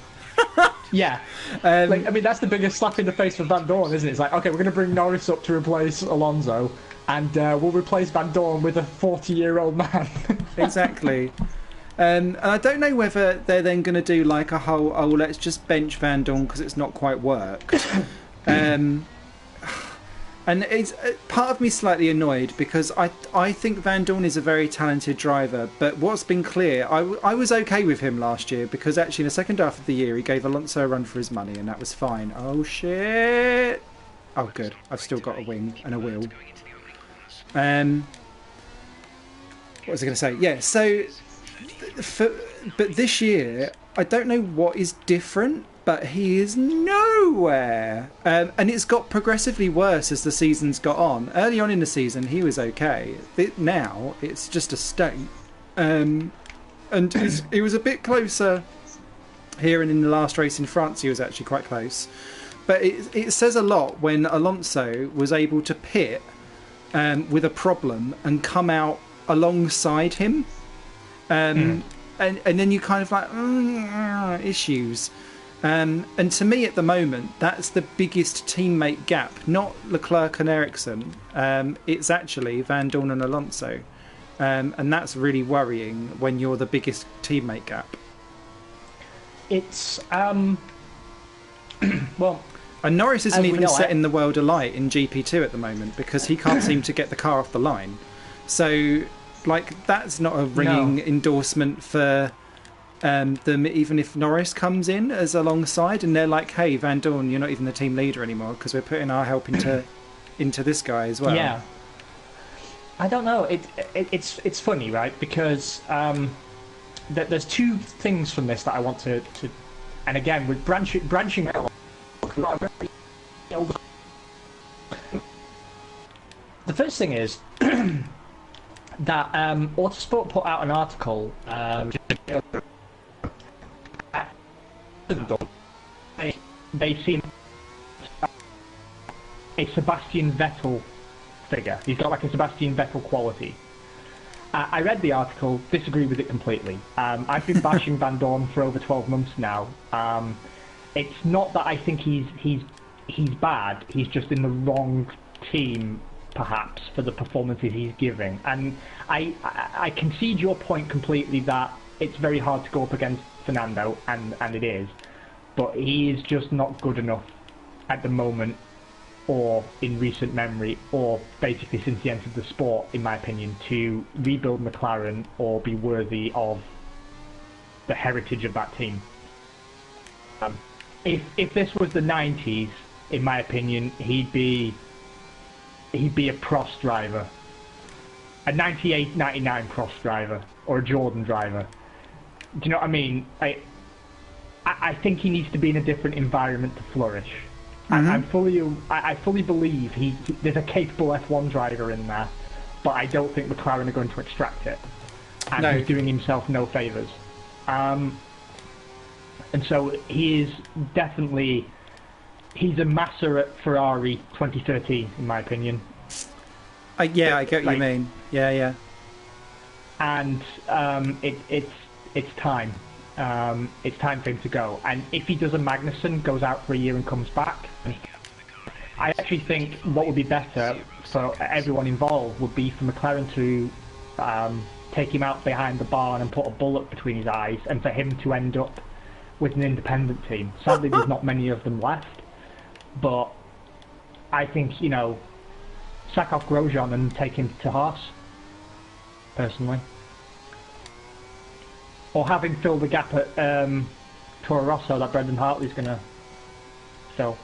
Yeah. That's the biggest slap in the face for Van Dorn, isn't it? It's like, okay, we're going to bring Norris up to replace Alonso, and we'll replace Van Dorn with a 40-year-old man. Exactly. And I don't know whether they're then going to do like a whole, let's just bench Van Dorn because it's not quite worked. And it's part of me slightly annoyed, because I think Van Dorn is a very talented driver, but what's been clear, I was okay with him last year, because actually in the second half of the year he gave Alonso a run for his money, and that was fine. Oh shit! Oh good, I've still got a wing and a wheel. What was I going to say? Yeah, but this year I don't know what is different. but he is nowhere. And it's got progressively worse as the season's got on. Early on in the season, he was okay. Now, it's just a state. And he was a bit closer here, and in the last race in France, he was actually quite close. But it says a lot when Alonso was able to pit with a problem and come out alongside him. And then you kind of like, issues. And to me at the moment, that's the biggest teammate gap, not Leclerc and Ericsson. It's actually Van Dorn and Alonso. And that's really worrying when you're the biggest teammate gap. It's, well... And Norris isn't even setting the world alight in GP2 at the moment because he can't seem to get the car off the line. So, like, that's not a ringing endorsement for them, even if Norris comes in as alongside and they're like, hey, Van Dorn, you're not even the team leader anymore because we're putting our help into this guy as well. Yeah. I don't know. It's funny, right? Because there's two things from this that I want to and again, with branching out. The first thing is that Autosport put out an article. They seem a Sebastian Vettel figure. He's got like a Sebastian Vettel quality. I read the article, disagree with it completely. I've been bashing Van Dorn for over 12 months now. It's not that I think he's bad. He's just in the wrong team, perhaps, for the performances he's giving. And I concede your point completely that it's very hard to go up against Fernando, and it is. But he is just not good enough at the moment, or in recent memory, or basically since he entered the sport, in my opinion, to rebuild McLaren or be worthy of the heritage of that team. If this was the 90s, in my opinion, he'd be a Prost driver, a 98, 99 Prost driver, or a Jordan driver. Do you know what I mean? I think he needs to be in a different environment to flourish. Mm-hmm. I fully believe there's a capable F1 driver in there, but I don't think McLaren are going to extract it, and he's doing himself no favours. And so he is definitely, he's a Massa at Ferrari 2013, in my opinion. Yeah, I get what you mean. Yeah. And it's time. It's time for him to go. And if he does a Magnussen, goes out for a year and comes back, I actually think what would be better for everyone involved would be for McLaren to take him out behind the barn and put a bullet between his eyes, and for him to end up with an independent team. Sadly, there's not many of them left, but I think, sack off Grosjean and take him to Haas, personally. Or have him fill the gap at Toro Rosso that Brendan Hartley's going to fill.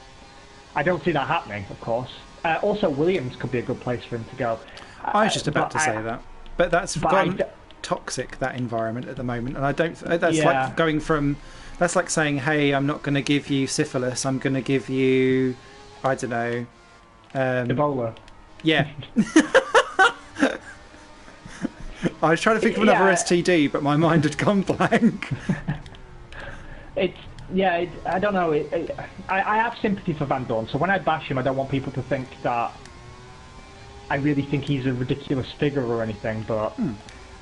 I don't see that happening, of course. Also, Williams could be a good place for him to go. I was just about to say that. But that's gone toxic, that environment at the moment. And I don't... That's like going from... That's like saying, hey, I'm not going to give you syphilis, I'm going to give you, I don't know... Ebola. Yeah. I was trying to think of another STD, but my mind had gone blank. I don't know. I have sympathy for Van Dorn, so when I bash him, I don't want people to think that I really think he's a ridiculous figure or anything, but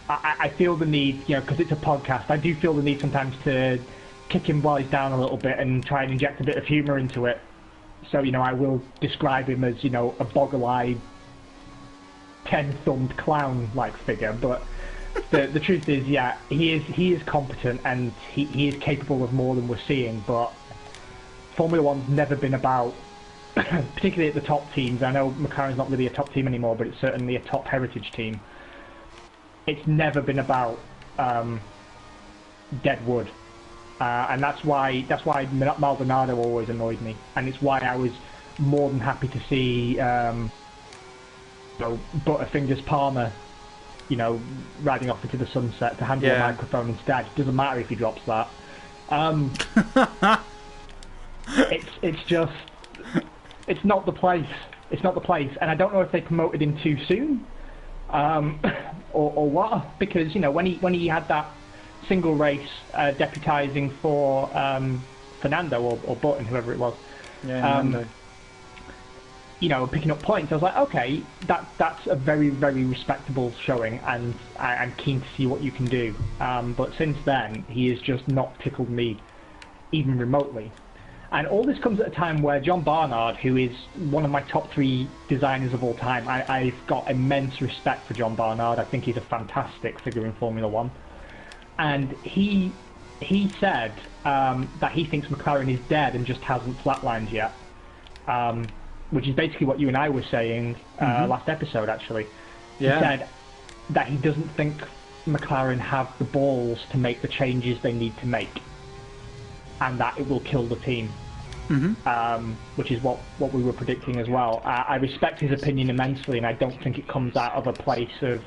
I feel the need, because it's a podcast, I do feel the need sometimes to kick him while he's down a little bit and try and inject a bit of humour into it. So, I will describe him as, a boggle-eyed, 10-thumbed clown-like figure, but the truth is, he is competent and he is capable of more than we're seeing, but Formula One's never been about, particularly at the top teams, I know McLaren's not really a top team anymore, but it's certainly a top heritage team. It's never been about dead wood. And that's why Maldonado always annoyed me, and it's why I was more than happy to see Butterfingers Palmer, riding off into the sunset to handle a microphone instead. It doesn't matter if he drops that. it's just it's not the place. It's not the place, and I don't know if they promoted him too soon, or what. Because when he had that single race deputising for Fernando or Button, whoever it was. Yeah, Fernando. Picking up points, I was like, okay, that's a very, very respectable showing, and I'm keen to see what you can do. But since then, he has just not tickled me even remotely. And all this comes at a time where John Barnard, who is one of my top 3 designers of all time, I've got immense respect for John Barnard. I think he's a fantastic figure in Formula One. And he said that he thinks McLaren is dead and just hasn't flatlined yet. Which is basically what you and I were saying last episode, actually. Yeah. He said that he doesn't think McLaren have the balls to make the changes they need to make, and that it will kill the team. Which is what we were predicting as well. I respect his opinion immensely, and I don't think it comes out of a place of...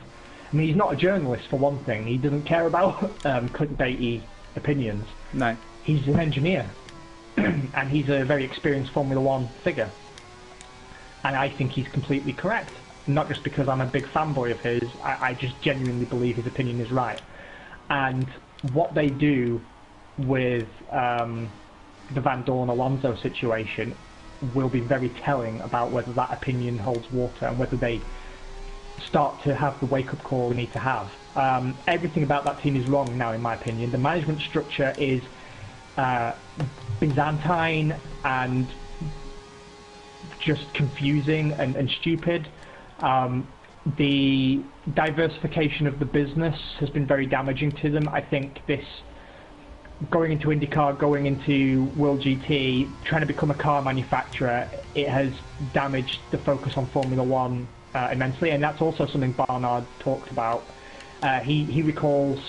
I mean, he's not a journalist, for one thing. He doesn't care about clickbaity opinions. No. He's an engineer, and he's a very experienced Formula One figure. And I think he's completely correct. Not just because I'm a big fanboy of his, I just genuinely believe his opinion is right. And what they do with the Van Dorn-Alonso situation will be very telling about whether that opinion holds water and whether they start to have the wake-up call we need to have. Everything about that team is wrong now, in my opinion. The management structure is Byzantine and just confusing and stupid. The diversification of the business has been very damaging to them. I think this going into IndyCar, going into World GT, trying to become a car manufacturer, it has damaged the focus on Formula One immensely, and that's also something Barnard talked about. He recalls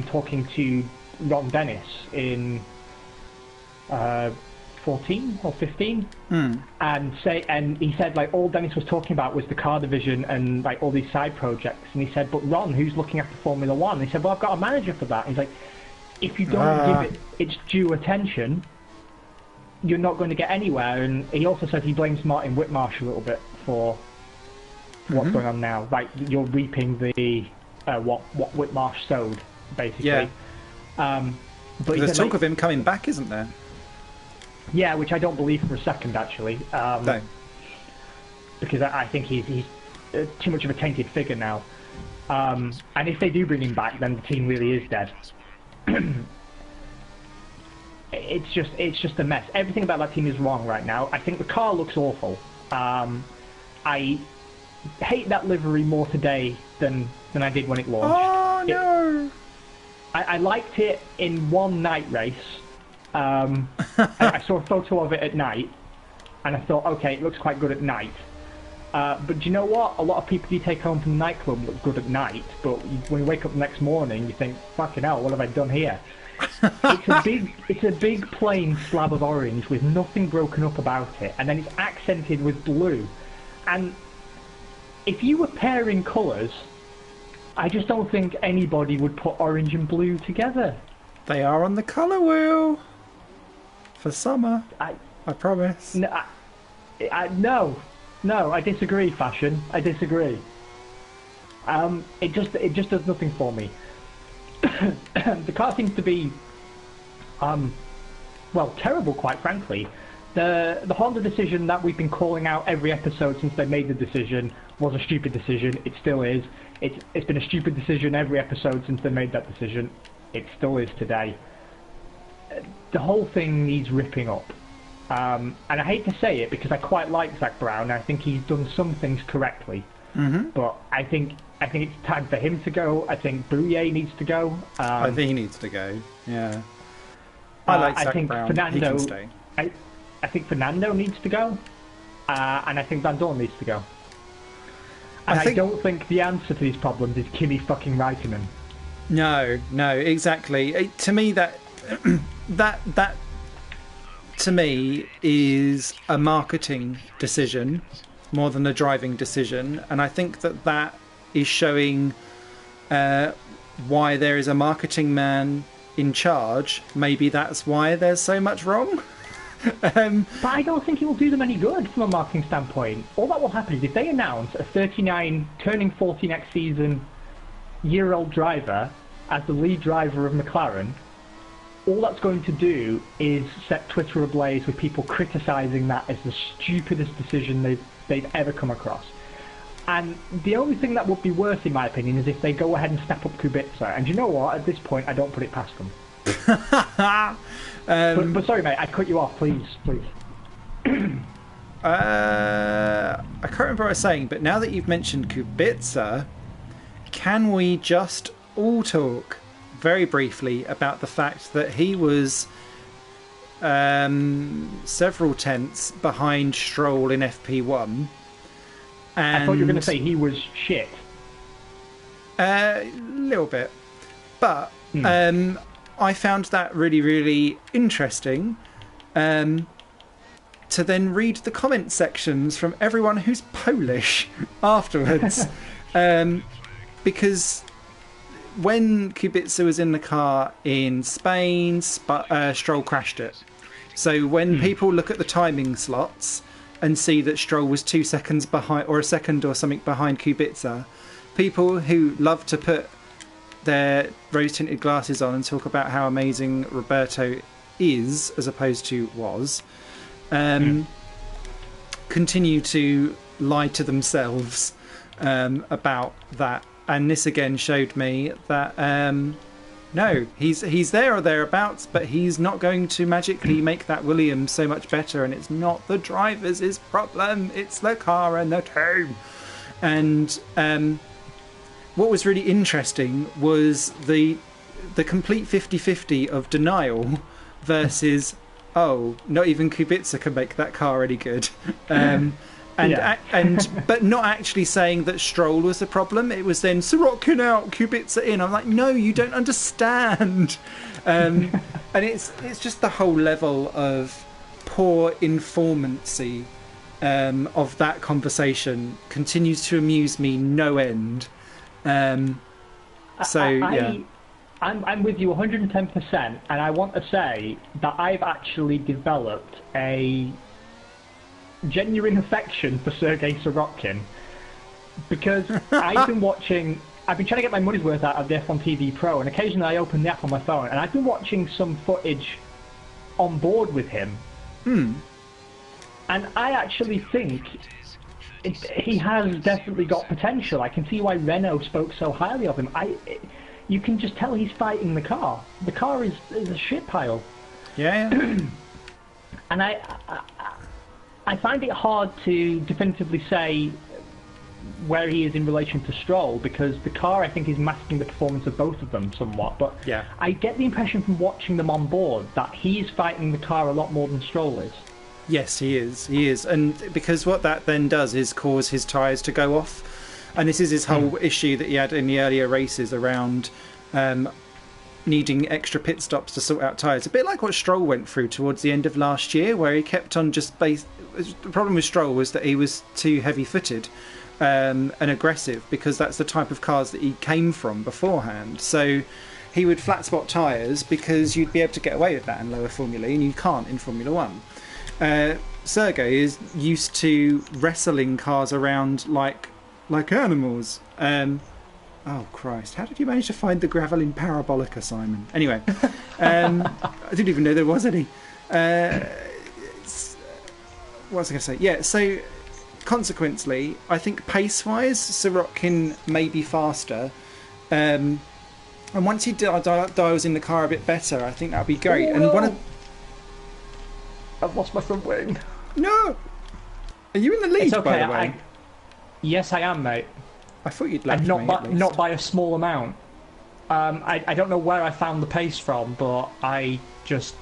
talking to Ron Dennis in 14 or 15, and he said like all Dennis was talking about was the car division and like all these side projects, and he said, but Ron, who's looking after Formula One? And he said, well, I've got a manager for that. And he's like, if you don't give it its due attention, you're not going to get anywhere. And he also said he blames Martin Whitmarsh a little bit for what's going on now. Like, you're reaping the what Whitmarsh sowed, basically. Yeah. But there's talk of him coming back, isn't there? Yeah, which I don't believe for a second, actually. No. Because I think he's too much of a tainted figure now. And if they do bring him back, then the team really is dead. It's just a mess. Everything about that team is wrong right now. I think the car looks awful. I hate that livery more today than I did when it launched. Oh no! I liked it in one night race. I saw a photo of it at night, and I thought, okay, it looks quite good at night. But do you know what? A lot of people you take home from the nightclub look good at night, but when you wake up the next morning, you think, fucking hell, what have I done here? It's a big plain slab of orange with nothing broken up about it, and then it's accented with blue. And if you were pairing colours, I just don't think anybody would put orange and blue together. They are on the colour wheel for summer. I promise. No, I disagree, Fashion. I disagree. It just does nothing for me. The car seems to be, well, terrible, quite frankly. The Honda decision that we've been calling out every episode since they made the decision was a stupid decision. It still is. It's been a stupid decision every episode since they made that decision. It still is today. The whole thing needs ripping up. And I hate to say it because I quite like Zach Brown. I think he's done some things correctly. But I think it's time for him to go. I think Bouye needs to go. I think he needs to go. Yeah. I like Zach Brown. Fernando, he can stay. I think Fernando needs to go. And I think Van Dorn needs to go. And I don't think the answer to these problems is Kimi fucking Raikkonen. No, exactly. To me, that to me is a marketing decision more than a driving decision, and I think that is showing why there is a marketing man in charge. Maybe that's why there's so much wrong. But I don't think it will do them any good from a marketing standpoint. All that will happen is if they announce a 39, turning 40 next season, year-old driver as the lead driver of McLaren, all that's going to do is set Twitter ablaze with people criticising that as the stupidest decision they've ever come across. And the only thing that would be worse, in my opinion, is if they go ahead and step up Kubica. And you know what? At this point, I don't put it past them. But sorry, mate, I cut you off. Please. I can't remember what I was saying, but now that you've mentioned Kubica, can we just all talk very briefly about the fact that he was several tenths behind Stroll in FP1? And I thought you were going to say he was shit. A little bit. But I found that really, really interesting to then read the comment sections from everyone who's Polish afterwards. Because when Kubica was in the car in Spain, Stroll crashed it. So when people look at the timing slots and see that Stroll was 2 seconds behind, or a second or something behind Kubica, people who love to put their rose-tinted glasses on and talk about how amazing Roberto is, as opposed to was, continue to lie to themselves about that. And this again showed me that no, he's there or thereabouts, but he's not going to magically make that Williams so much better, and it's not the driver's problem, it's the car and the team. And what was really interesting was the complete 50-50 of denial versus, oh, not even Kubica can make that car any good. But not actually saying that Stroll was the problem. It was then Sorokin out, Kubica in. I'm like, no, you don't understand. And it's just the whole level of poor informancy of that conversation continues to amuse me no end. I'm with you 110%, and I want to say that I've actually developed a genuine affection for Sergei Sorokin, because I've been trying to get my money's worth out of the F1 TV Pro, and occasionally I open the app on my phone, and I've been watching some footage on board with him. And I actually think he has definitely got potential. I can see why Renault spoke so highly of him. You can just tell he's fighting the car. The car is a shit pile. Yeah. And I find it hard to definitively say where he is in relation to Stroll, because the car, I think, is masking the performance of both of them somewhat. But yeah, I get the impression from watching them on board that he's fighting the car a lot more than Stroll is. Yes, he is. And because what that then does is cause his tyres to go off. And this is his whole issue that he had in the earlier races around needing extra pit stops to sort out tyres. A bit like what Stroll went through towards the end of last year, where he kept on the problem with Stroll was that he was too heavy-footed and aggressive, because that's the type of cars that he came from beforehand. So he would flat spot tyres because you'd be able to get away with that in lower Formula E, and you can't in Formula 1. Sergei is used to wrestling cars around like animals. Oh Christ, how did you manage to find the gravel in Parabolica, Simon? Anyway, I didn't even know there was any. What was I going to say? Yeah, so consequently, I think pace-wise, Sorokin may be faster. And once he dials in the car a bit better, I think that would be great. Oh, no. I've lost my front wing. No! Are you in the lead, it's okay, by the way? Yes, I am, mate. I thought you'd left and not by a small amount. I don't know where I found the pace from, but I just...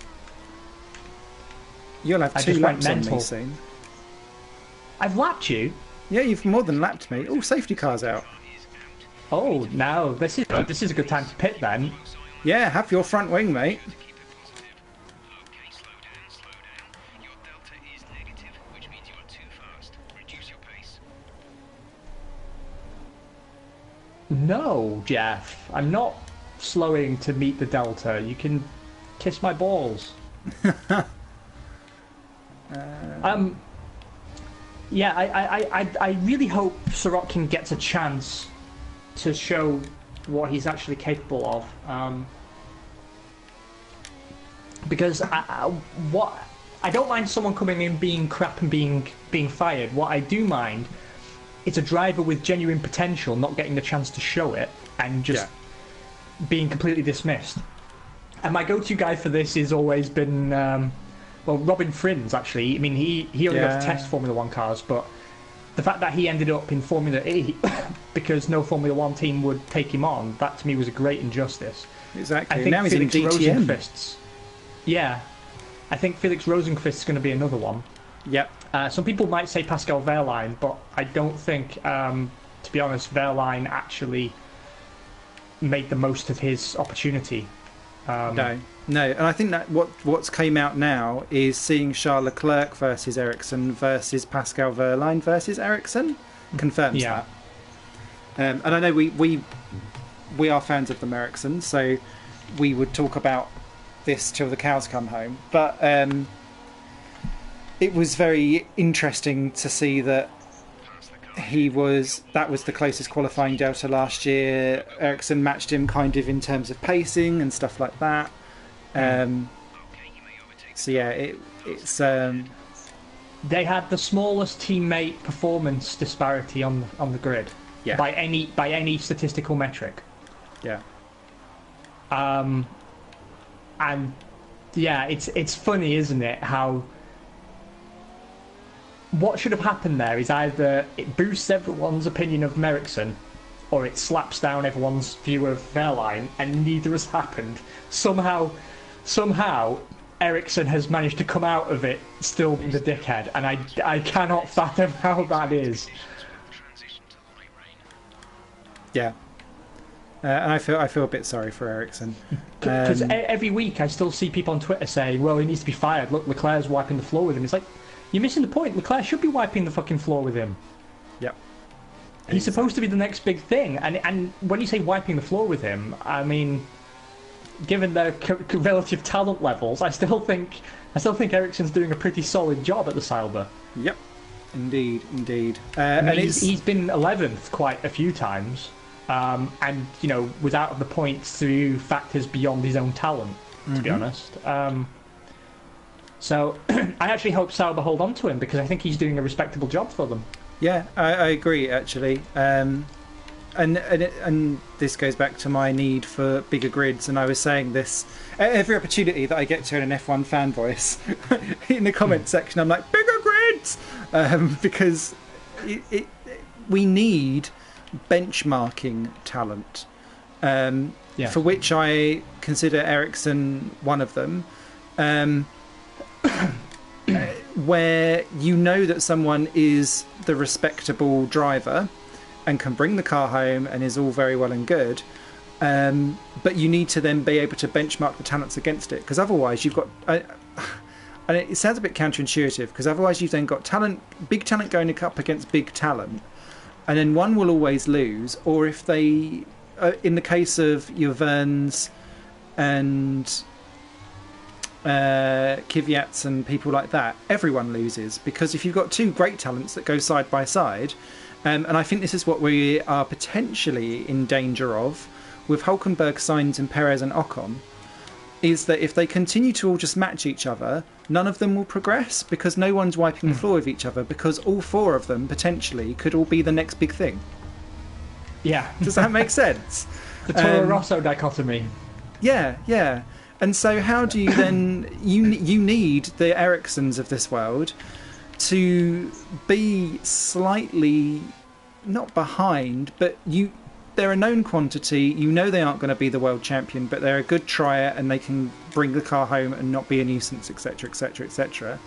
You'll have 2 laps on me soon. I've lapped you? Yeah, you've more than lapped me. Oh, safety car's out. Oh, no. This is a good time to pit then. Yeah, have your front wing, mate. No, Jeff. I'm not slowing to meet the delta. You can kiss my balls. Yeah, I really hope Sorokin gets a chance to show what he's actually capable of. Because I don't mind someone coming in being crap and being fired. What I do mind, it's a driver with genuine potential not getting the chance to show it and just being completely dismissed. And my go-to guy for this has always been, Robin Frins, actually. I mean, he only got to test Formula 1 cars, but the fact that he ended up in Formula E because no Formula 1 team would take him on, that to me was a great injustice. Exactly. I think Now he's in DTM. Yeah. I think Felix Rosenqvist's going to be another one. Yep. Some people might say Pascal Wehrlein, but I don't think, to be honest, Wehrlein actually made the most of his opportunity. No, and I think that what's came out now is seeing Charles Leclerc versus Ericsson versus Pascal Wehrlein versus Ericsson confirms that. And I know we are fans of the Ericsson, so we would talk about this till the cows come home. But it was very interesting to see that that was the closest qualifying delta last year. Ericsson matched him kind of in terms of pacing and stuff like that. So yeah, it's they had the smallest teammate performance disparity on the grid by any statistical metric. Yeah. And yeah, it's funny, isn't it, how what should have happened there is either it boosts everyone's opinion of Merrickson or it slaps down everyone's view of Wehrlein, and neither has happened. Somehow Ericsson has managed to come out of it still being the dickhead, and I cannot fathom how that is. Yeah. And I feel a bit sorry for Ericsson. Because every week I still see people on Twitter saying, well, he needs to be fired. Look, Leclerc's wiping the floor with him. It's like, you're missing the point. Leclerc should be wiping the fucking floor with him. Yep. He's supposed to be the next big thing. And when you say wiping the floor with him, I mean, given their relative talent levels, I still think Ericsson's doing a pretty solid job at the Sauber. Yep. Indeed. I mean, he's been 11th quite a few times. And, was out of the points through factors beyond his own talent, to be honest. So I actually hope Sauber hold on to him because I think he's doing a respectable job for them. Yeah, I agree, actually. And this goes back to my need for bigger grids, and I was saying this every opportunity that I get to in an F1 fan voice in the comment section. I'm like, bigger grids, because we need benchmarking talent, for which I consider Ericsson one of them. Where you know that someone is the respectable driver and can bring the car home and is all very well and good, but you need to then be able to benchmark the talents against it, because otherwise you've got and it sounds a bit counterintuitive, because otherwise you've then got big talent going up against big talent, and then one will always lose. Or if they in the case of your Verns and Kvyats and people like that, everyone loses, because if you've got two great talents that go side by side, and I think this is what we are potentially in danger of with Hulkenberg, Sainz and Perez and Ocon, is that if they continue to all just match each other, none of them will progress, because no one's wiping the floor with each other, because all four of them potentially could all be the next big thing. Yeah. Does that make sense? The Toro Rosso dichotomy. Yeah. And so how do you then... you need the Ericssons of this world to be slightly, not behind, but they're a known quantity. You know they aren't going to be the world champion, but they're a good tryer and they can bring the car home and not be a nuisance, etc., etc., etc.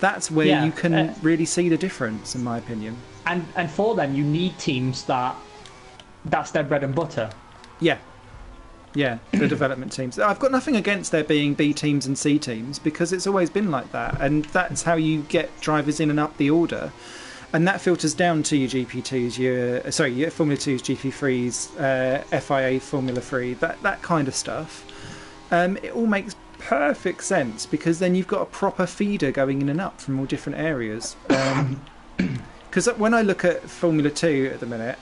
That's where you can really see the difference, in my opinion. And for them, you need teams that's their bread and butter. Yeah, the development teams. I've got nothing against there being B teams and C teams, because it's always been like that, and that's how you get drivers in and up the order, and that filters down to your GP2s, your Formula 2s, GP3s, FIA Formula 3, that kind of stuff. It all makes perfect sense, because then you've got a proper feeder going in and up from all different areas. Because when I look at Formula 2 at the minute,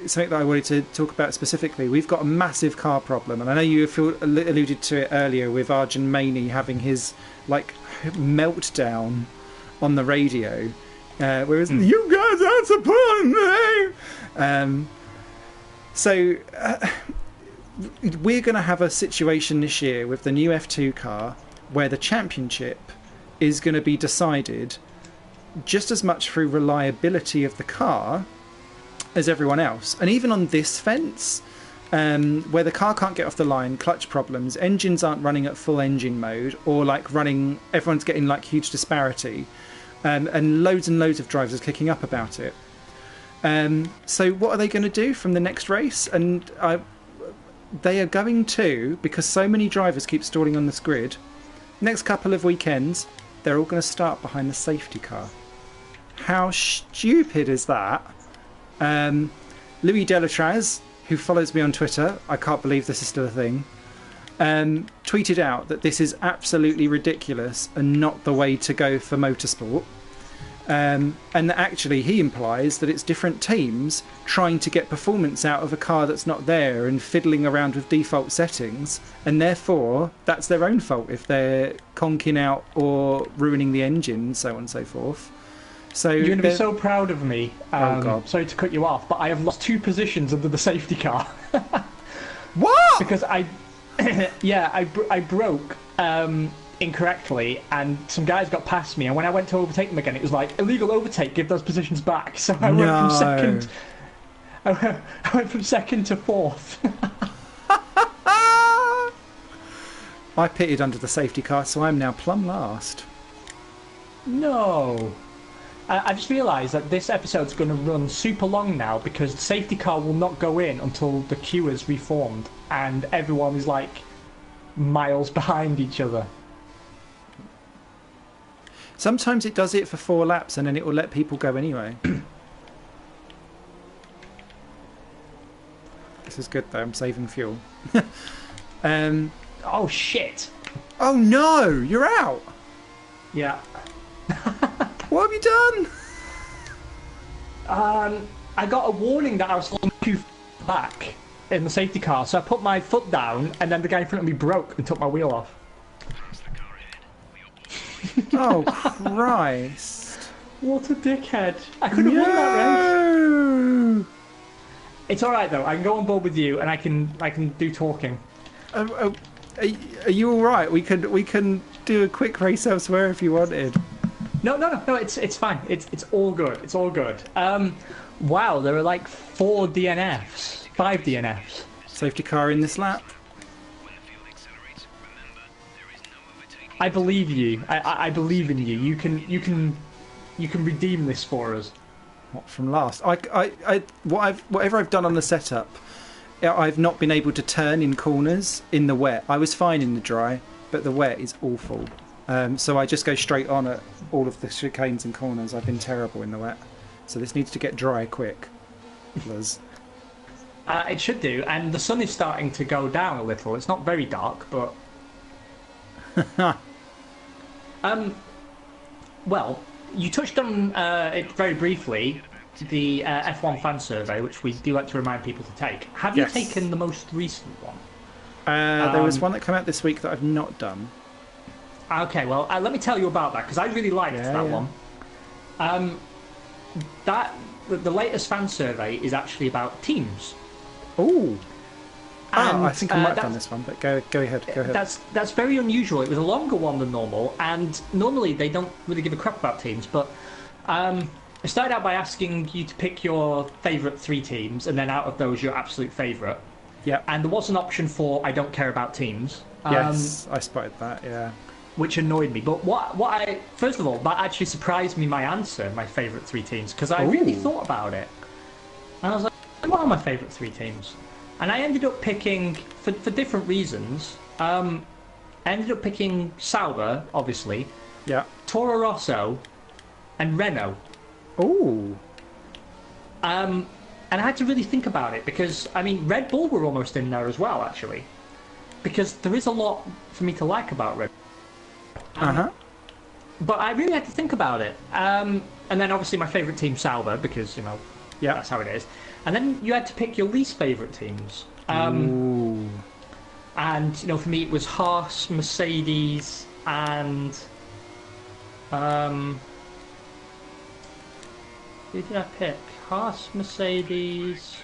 something that I wanted to talk about specifically, we've got a massive car problem, and I know you alluded to it earlier with Arjun Maini having his like meltdown on the radio, whereas you guys aren't supporting me. So we're going to have a situation this year with the new F2 car where the championship is going to be decided just as much through reliability of the car as everyone else. And even on this fence, where the car can't get off the line, clutch problems, engines aren't running at full engine mode, or like running, everyone's getting like huge disparity, and loads of drivers are kicking up about it. So what are they going to do from the next race? And they are going to, because so many drivers keep stalling on this grid, next couple of weekends, they're all going to start behind the safety car. How stupid is that? Louis Delatraz, who follows me on Twitter, I can't believe this is still a thing, tweeted out that this is absolutely ridiculous and not the way to go for motorsport. And that actually he implies that it's different teams trying to get performance out of a car that's not there and fiddling around with default settings, and therefore that's their own fault if they're conking out or ruining the engine, so on and so forth. So you're going to be so proud of me. Oh God! Sorry to cut you off, but I have lost 2 positions under the safety car. What? Because I broke incorrectly, and some guys got past me, and when I went to overtake them again, it was like illegal overtake. Give those positions back. So I went from second. I went from second to 4th. I pitted under the safety car, so I'm now plumb last. No. I just realised that this episode's going to run super long now because the safety car will not go in until the queue is reformed and everyone is like miles behind each other. Sometimes it does it for 4 laps and then it will let people go anyway. This is good though, I'm saving fuel. Oh shit! Oh no, you're out! Yeah. What have you done? I got a warning that I was too back in the safety car, so I put my foot down, and then the guy in front of me broke and took my wheel off. Oh Christ! What a dickhead! I could have won that race. It's all right though. I can go on board with you, and I can do talking. Are you all right? We can do a quick race elsewhere if you wanted. No. It's fine. It's all good. It's all good. Wow, there are like 4 DNFs, 5 DNFs. Safety car in this lap. I believe you. I believe in you. You can redeem this for us. What, from last? Whatever I've done on the setup, I've not been able to turn in corners in the wet. I was fine in the dry, but the wet is awful. So I just go straight on at all of the chicanes and corners. I've been terrible in the wet. So this needs to get dry quick. Liz. It should do, and the sun is starting to go down a little. It's not very dark, but... well, you touched on it very briefly, the F1 fan survey, which we do like to remind people to take. Have you taken the most recent one? There was one that came out this week that I've not done. Okay, well, let me tell you about that, because I really liked that one. The latest fan survey is actually about teams. Ooh. I think I might have done this one, but go ahead. That's very unusual. It was a longer one than normal, and normally they don't really give a crap about teams, but I started out by asking you to pick your favourite 3 teams, and then out of those, your absolute favourite. Yeah. And there was an option for I don't care about teams. Yes, I spotted that, yeah. Which annoyed me. But first of all, that actually surprised me, my answer, my favourite 3 teams, because I really thought about it. And I was like, what are my favourite 3 teams? And I ended up picking, for different reasons, I ended up picking Sauber, obviously, Toro Rosso, and Renault. Ooh. And I had to really think about it because, I mean, Red Bull were almost in there as well, actually. Because there is a lot for me to like about Red Bull. But I really had to think about it. And then obviously my favourite team, Sauber, because, you know, that's how it is. And then you had to pick your least favourite teams. Ooh. And, you know, for me it was Haas, Mercedes, and... who did I pick? Haas, Mercedes...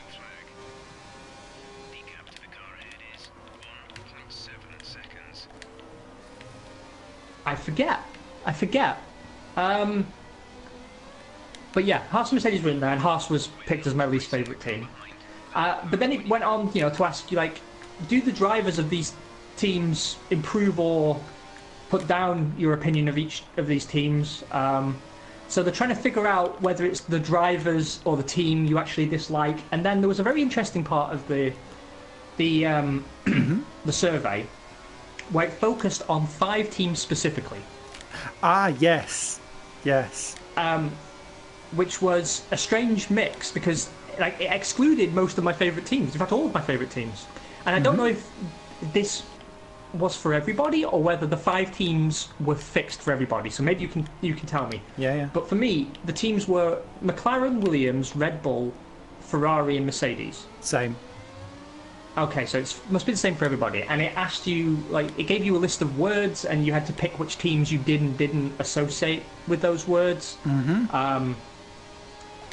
I forget. But yeah, Haas and Mercedes were in there, and Haas was picked as my least favourite team. But then it went on, you know, to ask you, like, do the drivers of these teams improve or put down your opinion of each of these teams? So they're trying to figure out whether it's the drivers or the team you actually dislike. And then there was a very interesting part of the the survey where it focused on 5 teams specifically. Ah, yes. Which was a strange mix because like it excluded most of my favourite teams. In fact, all of my favourite teams. And I don't know if this was for everybody or whether the 5 teams were fixed for everybody. So maybe you can tell me. Yeah. But for me, the teams were McLaren, Williams, Red Bull, Ferrari, and Mercedes. Same. Okay, so it must be the same for everybody. And it asked you, like, it gave you a list of words, and you had to pick which teams you did and didn't associate with those words.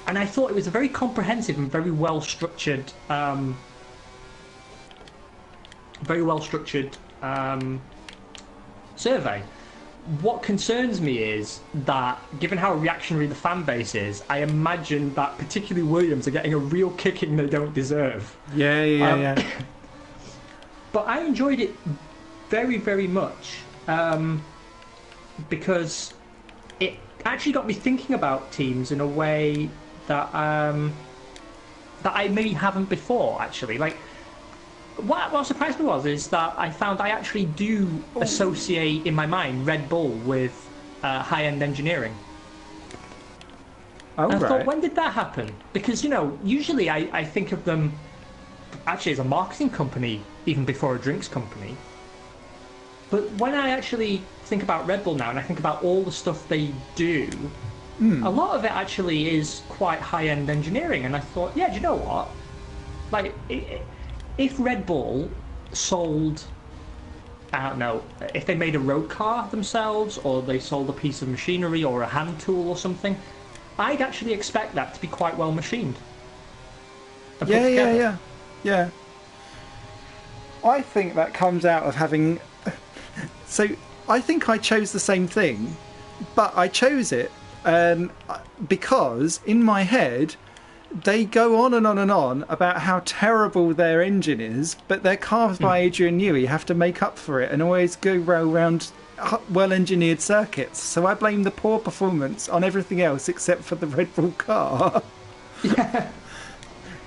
And I thought it was a very comprehensive and very well structured, survey. What concerns me is that, given how reactionary the fan base is, I imagine that particularly Williams are getting a real kicking they don't deserve. Yeah. But I enjoyed it very, very much because it actually got me thinking about teams in a way that that I maybe haven't before. Actually, like what surprised me is that I found I actually do associate in my mind Red Bull with high-end engineering. Oh, and I right. thought, when did that happen? Because, you know, usually I think of them actually as a marketing company even before a drinks company. But when I actually think about Red Bull now and I think about all the stuff they do, a lot of it actually is quite high-end engineering. And I thought, yeah, do you know what? Like, if Red Bull sold, I don't know, if they made a road car themselves or they sold a piece of machinery or a hand tool or something, I'd actually expect that to be quite well machined. Yeah. I think that comes out of having... So, I think I chose the same thing, but I chose it because in my head they go on and on and on about how terrible their engine is, but their cars by Adrian Newey have to make up for it and always go around well-engineered circuits. So I blame the poor performance on everything else except for the Red Bull car. Yeah.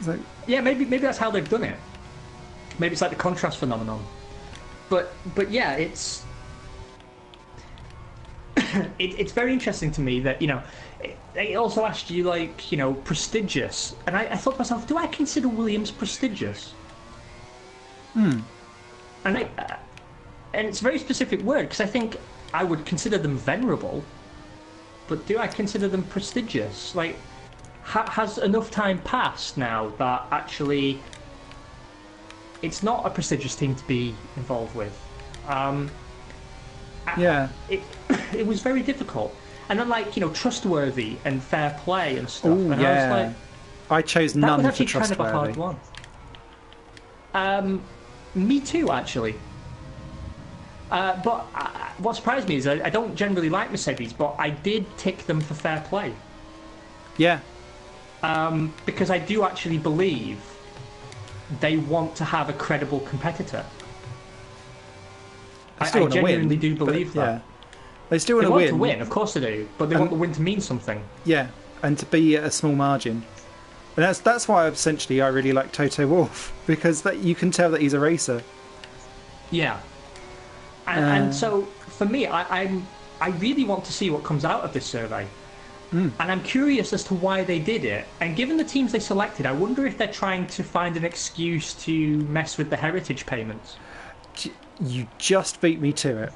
So, yeah, maybe that's how they've done it. Maybe it's like the contrast phenomenon. But yeah, it's it's very interesting to me that, you know, they also asked you, like, you know, prestigious, and I thought to myself, do I consider Williams prestigious? And it's a very specific word, because I think I would consider them venerable, but do I consider them prestigious? Like, has enough time passed now that actually it's not a prestigious team to be involved with? It was very difficult. And then, like, you know, trustworthy and fair play and stuff. Ooh, and yeah. I was like, I chose none that was for actually kind of a hard one. Me too, actually. But what surprised me is I don't generally like Mercedes, but I did tick them for fair play. Yeah. Because I do actually believe they want to have a credible competitor. I genuinely do believe that. Yeah. They still They want want to to win, of course they do, but they want the win to mean something. Yeah, and to be at a small margin. And that's why essentially I really like Toto Wolff, because you can tell that he's a racer. Yeah. And so for me, I really want to see what comes out of this survey, And I'm curious as to why they did it. And given the teams they selected, I wonder if they're trying to find an excuse to mess with the heritage payments. You just beat me to it.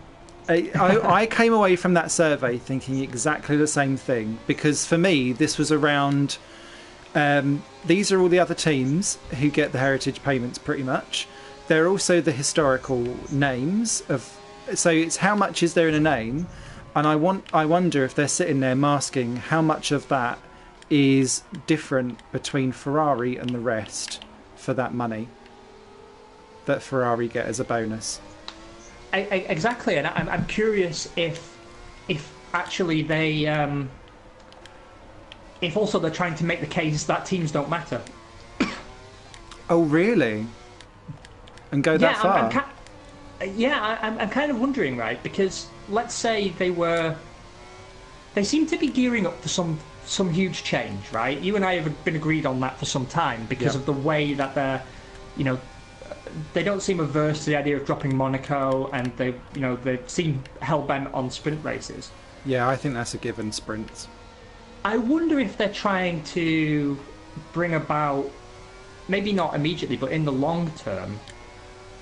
I came away from that survey thinking exactly the same thing, because for me this was around these are all the other teams who get the heritage payments pretty much. They're also the historical names of, so it's how much is there in a name, and I wonder if they're sitting there masking how much of that is different between Ferrari and the rest for that money that Ferrari get as a bonus. Exactly, and I'm curious if actually they if also they're trying to make the case that teams don't matter. Oh really? And go that far? I'm kind of wondering, right? Because let's say they seem to be gearing up for some huge change, right? You and I have been agreed on that for some time because of the way that they're, they don't seem averse to the idea of dropping Monaco, and they seem hell-bent on sprint races. Yeah, I think that's a given, sprints. I wonder if they're trying to bring about, maybe not immediately, but in the long term,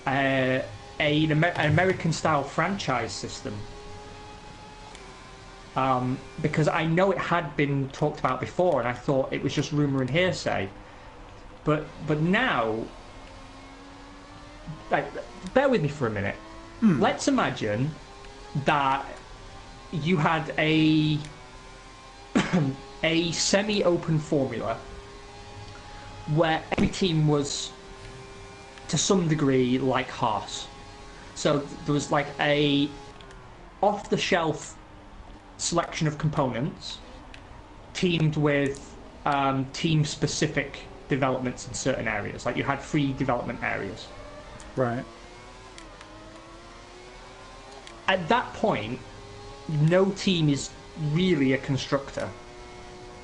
an American-style franchise system. Because I know it had been talked about before, and I thought it was just rumour and hearsay. But now, bear with me for a minute. Let's imagine that you had a semi-open formula where every team was, to some degree, like Haas. So there was like a off-the-shelf selection of components teamed with team-specific developments in certain areas. Like you had 3 development areas. Right. At that point, no team is really a constructor.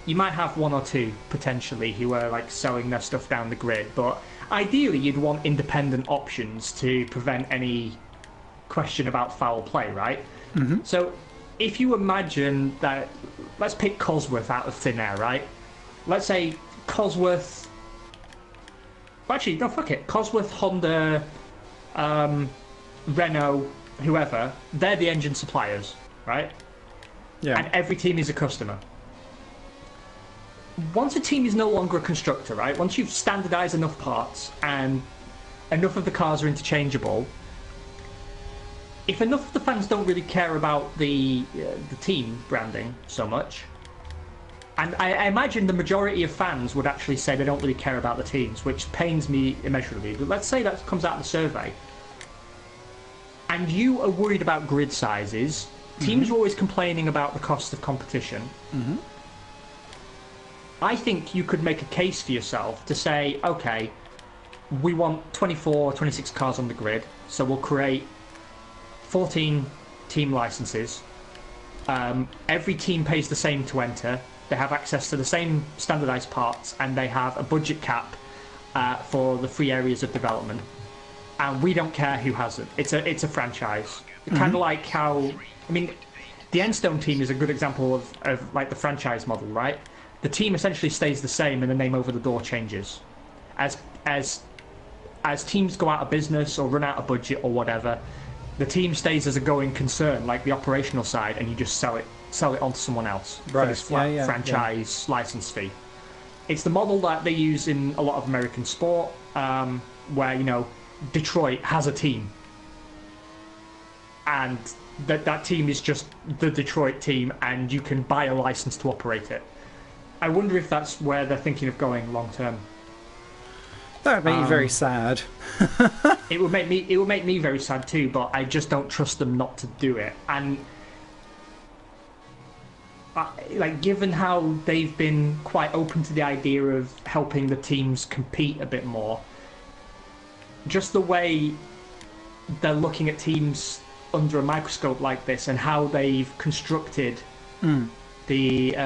You might have 1 or 2 potentially who are like selling their stuff down the grid, but ideally you'd want independent options to prevent any question about foul play, right? Mm-hmm. So if you imagine that, let's pick Cosworth out of thin air, right? Let's say Cosworth, actually no, fuck it, Cosworth, Honda, Renault, whoever, they're the engine suppliers, right? Yeah. And every team is a customer. Once a team is no longer a constructor, right? Once you've standardized enough parts and enough of the cars are interchangeable, if enough of the fans don't really care about the team branding so much, and I imagine the majority of fans would actually say they don't really care about the teams, which pains me immeasurably, but let's say that comes out of the survey, and you are worried about grid sizes. Teams are always complaining about the cost of competition. Mm-hmm. I think you could make a case for yourself to say, okay, we want 24, 26 cars on the grid, so we'll create 14 team licenses. Every team pays the same to enter. They have access to the same standardized parts, and they have a budget cap for the 3 areas of development. And we don't care who has it. It's a franchise. Kind of like how, I mean, the Enstone team is a good example of like the franchise model, right? The team essentially stays the same, and the name over the door changes. As teams go out of business or run out of budget or whatever, the team stays as a going concern, like the operational side, and you just sell it on to someone else for this flat franchise license fee. It's the model that they use in a lot of American sport, where Detroit has a team, and that team is just the Detroit team, and you can buy a license to operate it. I wonder if that's where they're thinking of going long term. That would make me very sad. It would make me very sad too, but I just don't trust them not to do it. And given how they've been quite open to the idea of helping the teams compete a bit more, just the way they're looking at teams under a microscope like this, and how they've constructed the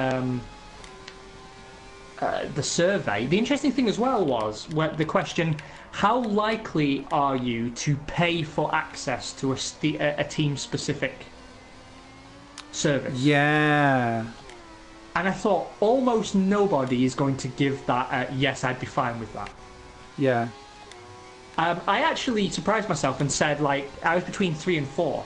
survey. The interesting thing as well was the question: how likely are you to pay for access to a team-specific service? Yeah. And I thought almost nobody is going to give that. Yes, I'd be fine with that. Yeah. I actually surprised myself and said like I was between 3 and 4,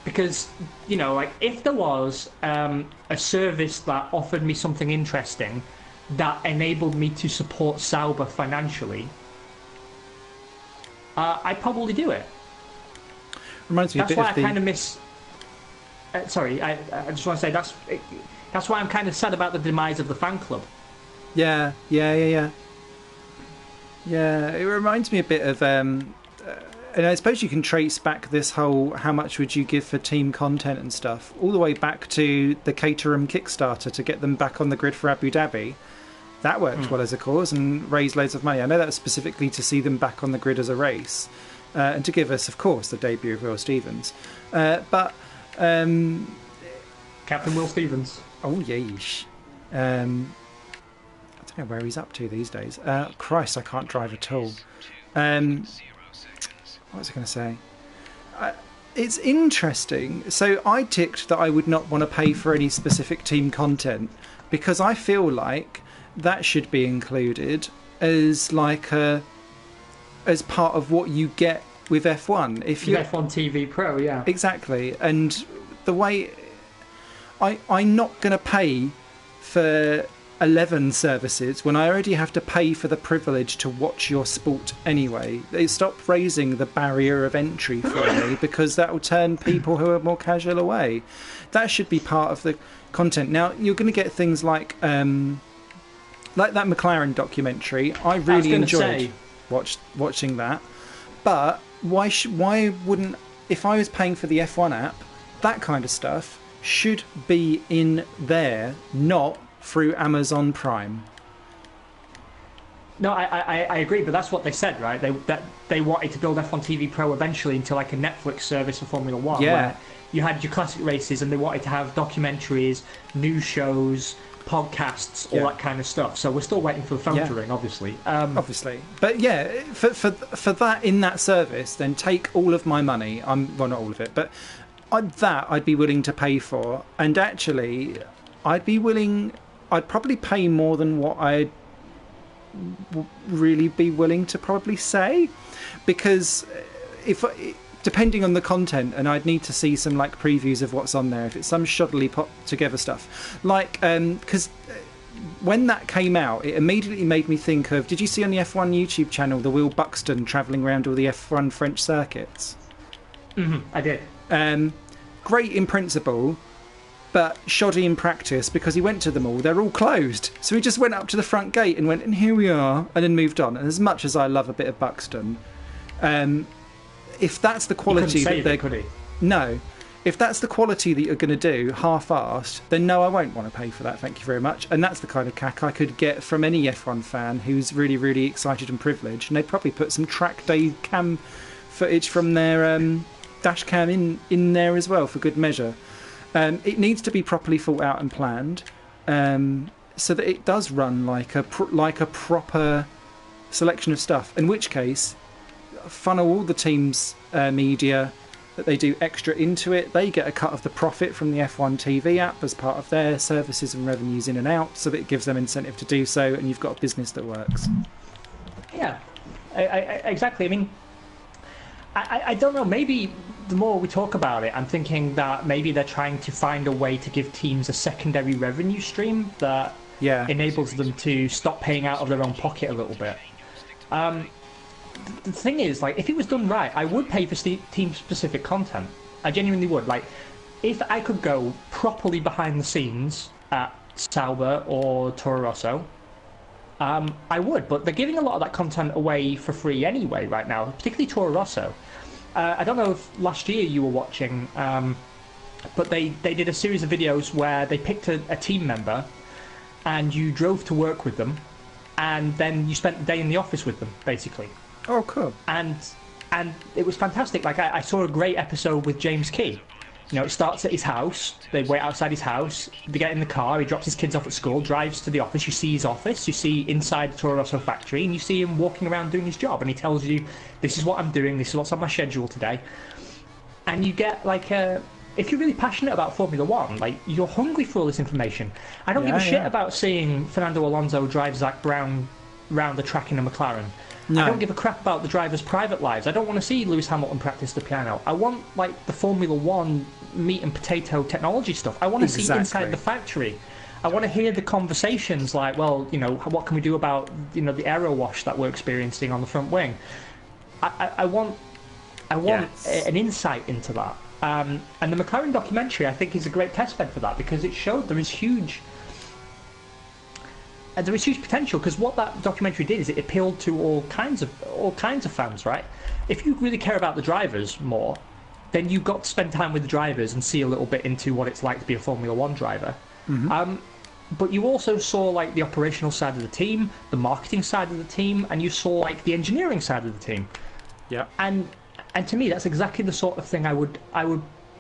because like if there was a service that offered me something interesting that enabled me to support Sauber financially, I'd probably do it. Reminds me That's a bit why of the... I kind of miss. Sorry, I just want to say that's why I'm kind of sad about the demise of the fan club. Yeah. Yeah, it reminds me a bit of, and I suppose you can trace back this whole how much would you give for team content and stuff, all the way back to the Caterham Kickstarter to get them back on the grid for Abu Dhabi. That worked well as a cause and raised loads of money. I know that was specifically to see them back on the grid as a race, and to give us, of course, the debut of Will Stevens. But Captain Will Stevens. Oh, yeesh. I don't know where he's up to these days. Christ, I can't drive at all. What was I going to say? It's interesting. So I ticked that I would not want to pay for any specific team content because I feel like that should be included as as part of what you get with F1. If you F1 TV Pro, yeah, exactly. And the way I'm not going to pay for 11 services when I already have to pay for the privilege to watch your sport anyway. They stop raising the barrier of entry for me because that will turn people who are more casual away. That should be part of the content. Now you're going to get things like that McLaren documentary. I really enjoyed watching that. But why wouldn't, if I was paying for the F1 app, that kind of stuff should be in there, not through Amazon Prime. No, I agree, but that's what they said, right? They wanted to build F1 TV Pro eventually into like a Netflix service for Formula One, where you had your classic races, and they wanted to have documentaries, news shows, podcasts, all that kind of stuff. So we're still waiting for the phone to ring, obviously. Obviously, but yeah, for that in that service, then take all of my money. Well, not all of it, but I'd be willing to pay for, and actually, I'd probably pay more than what I'd really be willing to probably say, because depending on the content, and I'd need to see some like previews of what's on there. If it's some shoddily put together stuff, like because when that came out, it immediately made me think of. Did you see on the F1 YouTube channel the Will Buxton travelling around all the F1 French circuits? I did. Great in principle, but shoddy in practice because he went to them all. They're all closed. So he just went up to the front gate and went, and here we are, and then moved on. And as much as I love a bit of Buxton, if that's the quality that they're... could he? No. If that's the quality that you're going to do, half-arsed, then no, I won't want to pay for that, thank you very much. And that's the kind of cack I could get from any F1 fan who's really, really excited and privileged. And they'd probably put some track day cam footage from their dash cam in there as well, for good measure. It needs to be properly thought out and planned, so that it does run like a proper selection of stuff. In which case, funnel all the teams' media that they do extra into it. They get a cut of the profit from the F1 TV app as part of their services and revenues in and out, so that it gives them incentive to do so, and you've got a business that works. Yeah, exactly. I mean, I don't know, maybe the more we talk about it, I'm thinking that maybe they're trying to find a way to give teams a secondary revenue stream that enables them to stop paying out of their own pocket a little bit. The thing is, like, if it was done right, I would pay for team-specific content. I genuinely would. Like, if I could go properly behind the scenes at Sauber or Toro Rosso, I would, but they're giving a lot of that content away for free anyway right now, particularly Toro Rosso. I don't know if last year you were watching, but they did a series of videos where they picked a team member and you drove to work with them, and then you spent the day in the office with them, basically. Oh, cool. And it was fantastic. Like, I saw a great episode with James Key. You know, it starts at his house. They wait outside his house. They get in the car. He drops his kids off at school, drives to the office. You see his office. You see inside the Toro Rosso factory, and you see him walking around doing his job. And he tells you, "This is what I'm doing. This is what's on my schedule today." And you get like a if you're really passionate about Formula One, like, you're hungry for all this information. I don't give a shit about seeing Fernando Alonso drive Zach Brown round the track in a McLaren. No. I don't give a crap about the drivers' private lives. I don't want to see Lewis Hamilton practice the piano. I want, like, the Formula One meat and potato technology stuff. I want to see inside the factory. I want to hear the conversations like, well, you know, what can we do about, you know, the aero wash that we're experiencing on the front wing? I want an insight into that. And the McLaren documentary, I think, is a great testbed for that, because it showed there is huge potential. Because what that documentary did is it appealed to all kinds of fans, right? If you really care about the drivers more, then you got to spend time with the drivers and see a little bit into what it's like to be a Formula One driver. But you also saw, like, the operational side of the team, the marketing side of the team, and you saw, like, the engineering side of the team. Yeah. And to me, that's exactly the sort of thing I would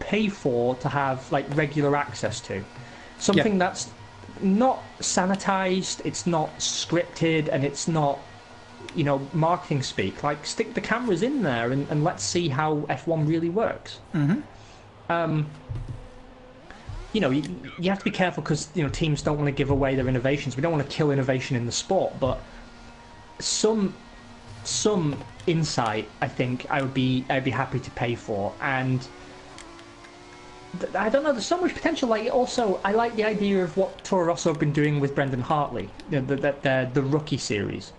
pay for to have, like, regular access to. Something that's not sanitized, it's not scripted, and it's not, you know, marketing speak. Like, stick the cameras in there and let's see how F1 really works. You know, you have to be careful, because, you know, teams don't want to give away their innovations. We don't want to kill innovation in the sport, but some insight, I think I'd be happy to pay for. And I don't know, there's so much potential. Like, also, I like the idea of what Toro Rosso have been doing with Brendan Hartley, you know, the rookie series.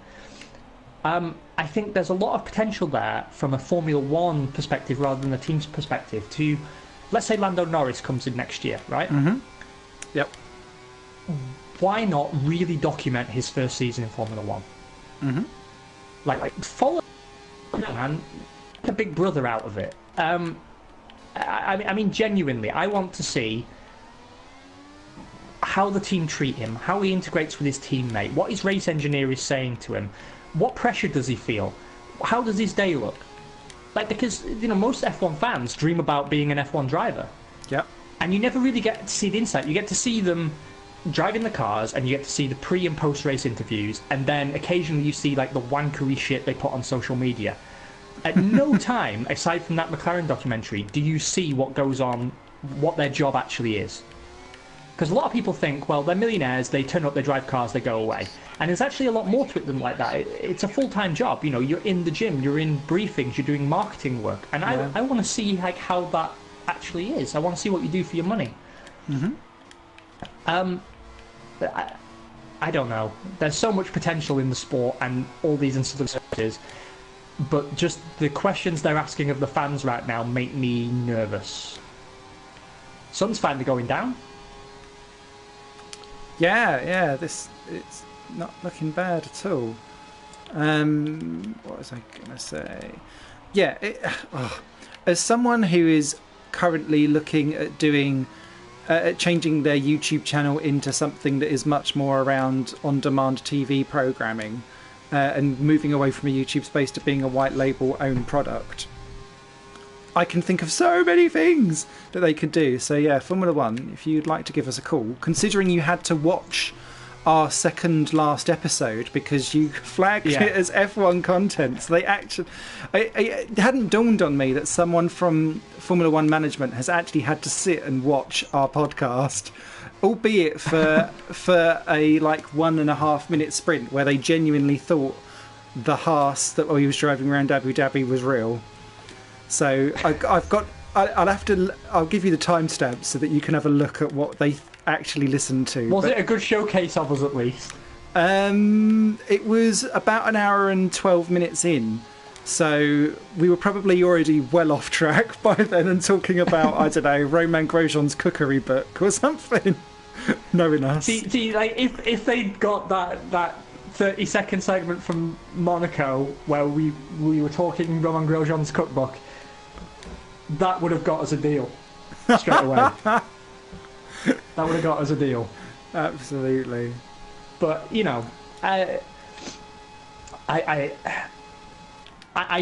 I think there's a lot of potential there from a Formula One perspective rather than a team's perspective. To, let's say Lando Norris comes in next year, right? Yep. Why not really document his first season in Formula One? Like follow, man, a Big Brother out of it. I mean, genuinely, I want to see how the team treat him, how he integrates with his teammate, what his race engineer is saying to him, what pressure does he feel, how does his day look? Like, because, you know, most F1 fans dream about being an F1 driver. Yeah. And you never really get to see the insight. You get to see them driving the cars, and you get to see the pre and post race interviews, and then occasionally you see, like, the wankery shit they put on social media. At no time, aside from that McLaren documentary, do you see what goes on, what their job actually is. Because a lot of people think, well, they're millionaires, they turn up, they drive cars, they go away. And there's actually a lot more to it than like that. It's a full-time job. You know, you're in the gym, you're in briefings, you're doing marketing work. And I want to see, like, how that actually is. I want to see what you do for your money. But I don't know. There's so much potential in the sport and all these ancillary services. But just the questions they're asking of the fans right now make me nervous. Sun's finally going down. Yeah, it's not looking bad at all. What was I going to say? Yeah, as someone who is currently looking at doing, changing their YouTube channel into something that is much more around on-demand TV programming, and moving away from a YouTube space to being a white label owned product, I can think of so many things that they could do. So yeah, Formula One, if you'd like to give us a call, considering you had to watch our second last episode because you flagged it as F1 content. So they actually, it hadn't dawned on me that someone from Formula One management has actually had to sit and watch our podcast, albeit for a like 1.5 minute sprint where they genuinely thought the Haas that he was driving around Abu Dhabi was real. So I'll give you the timestamp so that you can have a look at what they actually listened to. Was it a good showcase of us at least? It was about an hour and 12 minutes in. So we were probably already well off track by then and talking about, I don't know, Romain Grosjean's cookery book or something. Knowing us. See, like, if they'd got that 30-second segment from Monaco where we were talking Romain Grosjean's cookbook, that would have got us a deal straight away. That would have got us a deal. Absolutely. But, you know, I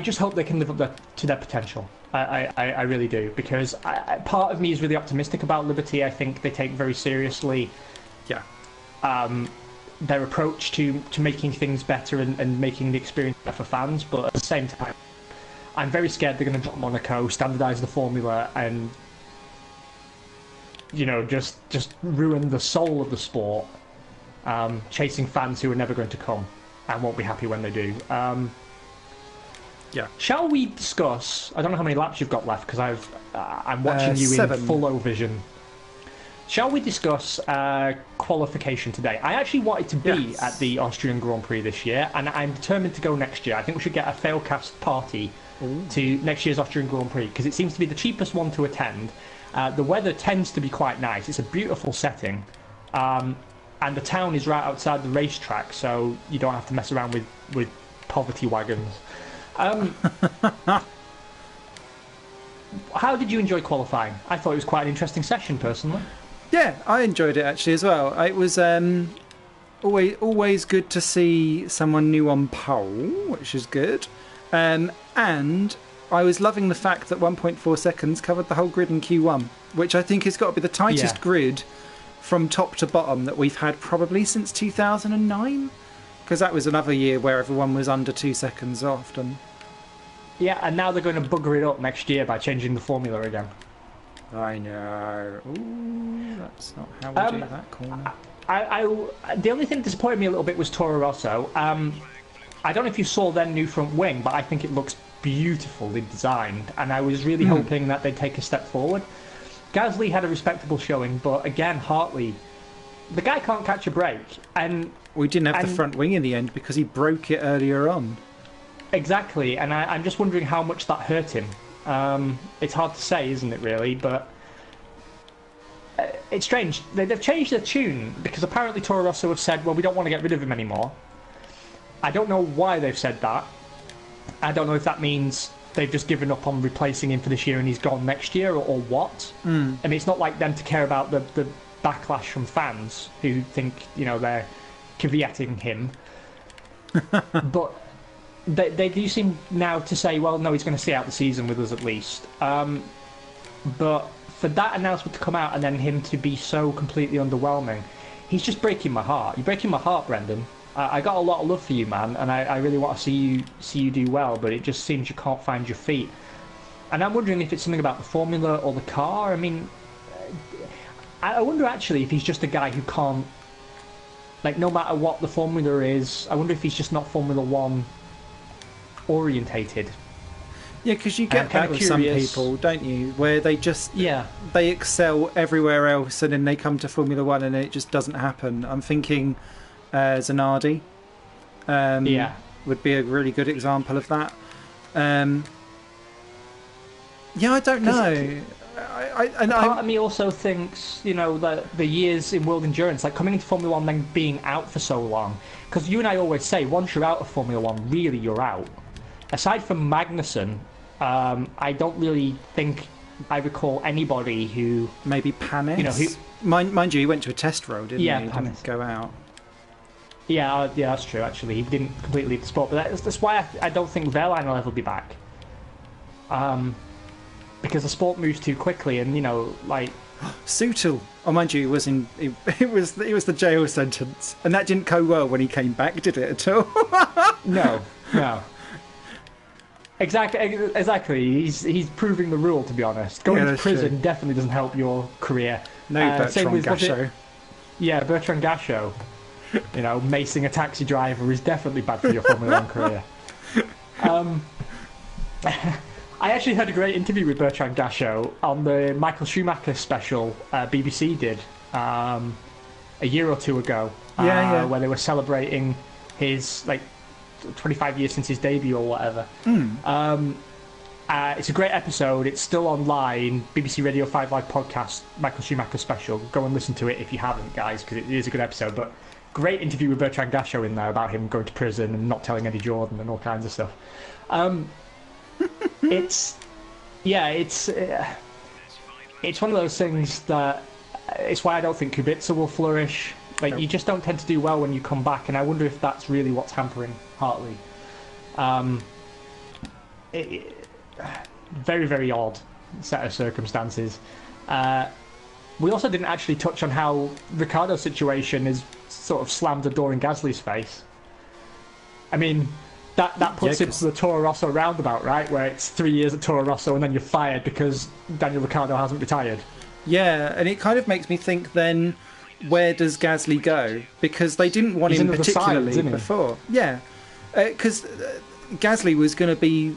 just hope they can live up to their potential. I really do, because part of me is really optimistic about Liberty. I think they take very seriously their approach to making things better and making the experience better for fans, but at the same time, I'm very scared they're going to drop Monaco, standardise the formula, and just ruin the soul of the sport, chasing fans who are never going to come and won't be happy when they do. Yeah. Shall we discuss? I don't know how many laps you've got left because I'm watching you 7. in full O vision. Shall we discuss qualification today? I actually wanted to be at the Austrian Grand Prix this year, and I'm determined to go next year. I think we should get a Failcast party to next year's Austrian Grand Prix because it seems to be the cheapest one to attend. The weather tends to be quite nice. It's a beautiful setting, and the town is right outside the racetrack, so you don't have to mess around with poverty wagons. How did you enjoy qualifying? I thought it was quite an interesting session, personally. Yeah, I enjoyed it actually as well. It was always good to see someone new on pole, which is good. And I was loving the fact that 1.4 seconds covered the whole grid in Q1, which I think has got to be the tightest grid from top to bottom that we've had probably since 2009. Because that was another year where everyone was under 2 seconds often. Yeah, and now they're going to bugger it up next year by changing the formula again. I know. Ooh, that's not how we do that corner. The only thing that disappointed me a little bit was Toro Rosso. I don't know if you saw their new front wing, but I think it looks beautifully designed, and I was really hoping that they'd take a step forward. Gasly had a respectable showing, but again, Hartley, the guy can't catch a break. And we didn't have the front wing in the end because he broke it earlier on. Exactly, and I'm just wondering how much that hurt him. It's hard to say, isn't it, really? But it's strange. They've changed their tune because apparently Toro Rosso have said, well, we don't want to get rid of him anymore. I don't know why they've said that. I don't know if that means they've just given up on replacing him for this year and he's gone next year or what. I mean, it's not like them to care about the backlash from fans who think, they're caveating him. But they do seem now to say, well, no, he's going to stay out the season with us at least. But for that announcement to come out and then him to be so completely underwhelming, he's just breaking my heart. You're breaking my heart, Brendan. I got a lot of love for you, man, and I really want to see you do well, but it just seems you can't find your feet. And I'm wondering if it's something about the formula or the car. I mean, I wonder actually if he's just a guy who can't, no matter what the formula is, I wonder if he's just not Formula One orientated. Yeah, because you get that with some people, don't you? Where they just they excel everywhere else, and then they come to Formula One, and it just doesn't happen. I'm thinking Zanardi would be a really good example of that. I don't know. Part of me also thinks, that the years in world endurance, like coming into Formula One, then being out for so long. Because you and I always say, once you're out of Formula One, really you're out. Aside from Magnussen, I don't really think I recall anybody who... Maybe Panis? Mind you, he went to a test road, didn't he? He didn't go out. Yeah, that's true, actually. He didn't completely leave the sport. But that's why I don't think Wehrlein will ever be back. Because the sport moves too quickly and, Sutil. Oh, mind you, it was the jail sentence. And that didn't go well when he came back, did it at all? No. Exactly. He's proving the rule, to be honest. Going to prison definitely doesn't help your career. No, Bertrand Gachot. Yeah, Bertrand Gachot. Macing a taxi driver is definitely bad for your Formula 1 career. I actually had a great interview with Bertrand Gachot on the Michael Schumacher special BBC did a year or two ago, where they were celebrating his 25 years since his debut or whatever. It's a great episode. It's still online. BBC Radio 5 Live podcast, Michael Schumacher special. Go and listen to it if you haven't, guys, because it is a good episode. But great interview with Bertrand Gachot in there about him going to prison and not telling Eddie Jordan and all kinds of stuff. It's one of those things that it's why I don't think Kubica will flourish. You just don't tend to do well when you come back, and I wonder if that's really what's hampering Hartley. Very, very odd set of circumstances. We also didn't actually touch on how Ricciardo's situation has sort of slammed the door in Gasly's face. I mean, that puts him to the Toro Rosso roundabout, right? Where it's 3 years at Toro Rosso and then you're fired because Daniel Ricciardo hasn't retired. Yeah, and it kind of makes me think then, where does Gasly go? Because they didn't want him particularly before. Yeah, because Gasly was going to be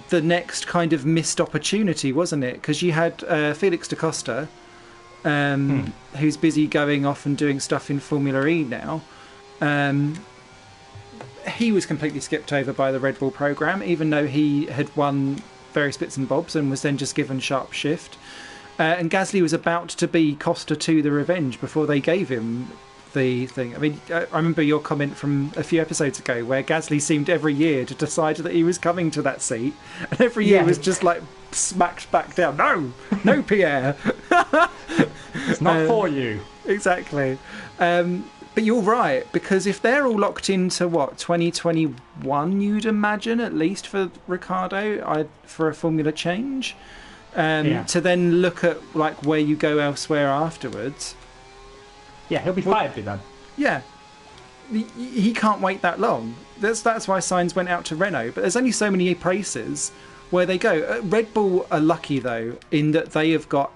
the next kind of missed opportunity, wasn't it? Because you had Felix da Costa, who's busy going off and doing stuff in Formula E now. He was completely skipped over by the Red Bull program, even though he had won various bits and bobs and was then just given sharp shift. And Gasly was about to be Costa 2 the Revenge before they gave him the thing. I mean, I remember your comment from a few episodes ago where Gasly seemed every year to decide that he was coming to that seat, and every year was just like smacked back down. No, Pierre. It's not for you. Exactly. But you're right, because if they're all locked into, 2021, you'd imagine, at least for Ricciardo, for a formula change, to then look at like where you go elsewhere afterwards. Yeah, he'll be fired by then. Yeah. He can't wait that long. That's why Sainz went out to Renault, but there's only so many places where they go. Red Bull are lucky, though, in that they have got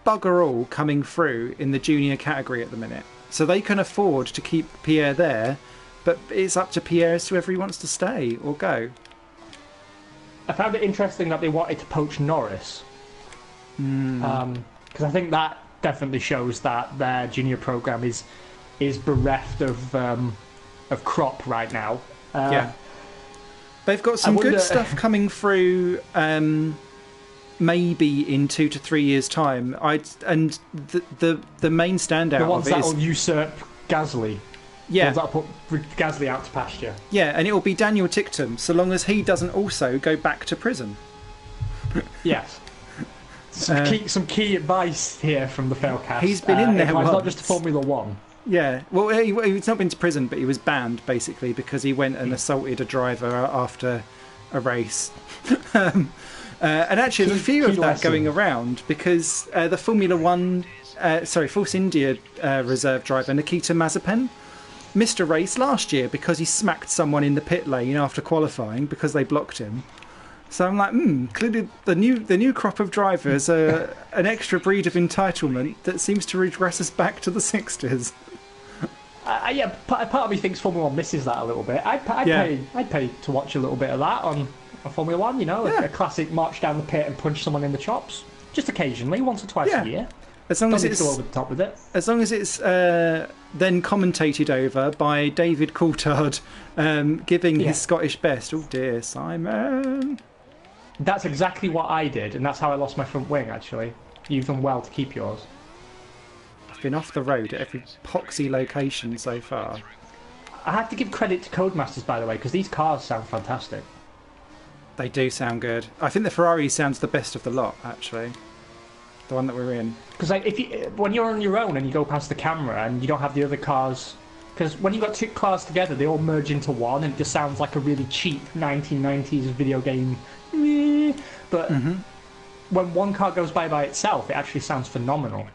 bugger all coming through in the junior category at the minute. So they can afford to keep Pierre there, but it's up to Pierre as to whether he wants to stay or go. I found it interesting that they wanted to poach Norris. Because I think that definitely shows that their junior program is bereft of crop right now. Yeah. They've got some good stuff coming through maybe in 2 to 3 years' time. And the main standout the ones of it that will usurp Gasly. Yeah. The ones that put Gasly out to pasture. Yeah, and it will be Daniel Ticktum, so long as he doesn't also go back to prison. Yes. Some key advice here from the Failcast. He's been in there once. Not just Formula One. Yeah, well, he's not been to prison, but he was banned, basically, because he went and assaulted a driver after a race. And actually, there's a few of that going around, because the Formula One, Force India reserve driver, Nikita Mazepin, missed a race last year because he smacked someone in the pit lane after qualifying because they blocked him. So I'm like, clearly the new crop of drivers are an extra breed of entitlement that seems to regress us back to the 60s. Yeah, part of me thinks Formula One misses that a little bit. I'd pay to watch a little bit of that on Formula One. A classic march down the pit and punch someone in the chops, just occasionally, once or twice a year. As long as it's over the top with it. As long as it's then commentated over by David Coulthard, giving his Scottish best. Oh dear, Simon. That's exactly what I did, and that's how I lost my front wing, actually. You've done well to keep yours. I've been off the road at every poxy location so far. I have to give credit to Codemasters, by the way, because these cars sound fantastic. They do sound good. I think the Ferrari sounds the best of the lot, actually. The one that we're in. Because when you're on your own and you go past the camera and you don't have the other cars... Because when you've got two cars together, they all merge into one, and it just sounds like a really cheap 1990s video game... But when one car goes by itself, it actually sounds phenomenal.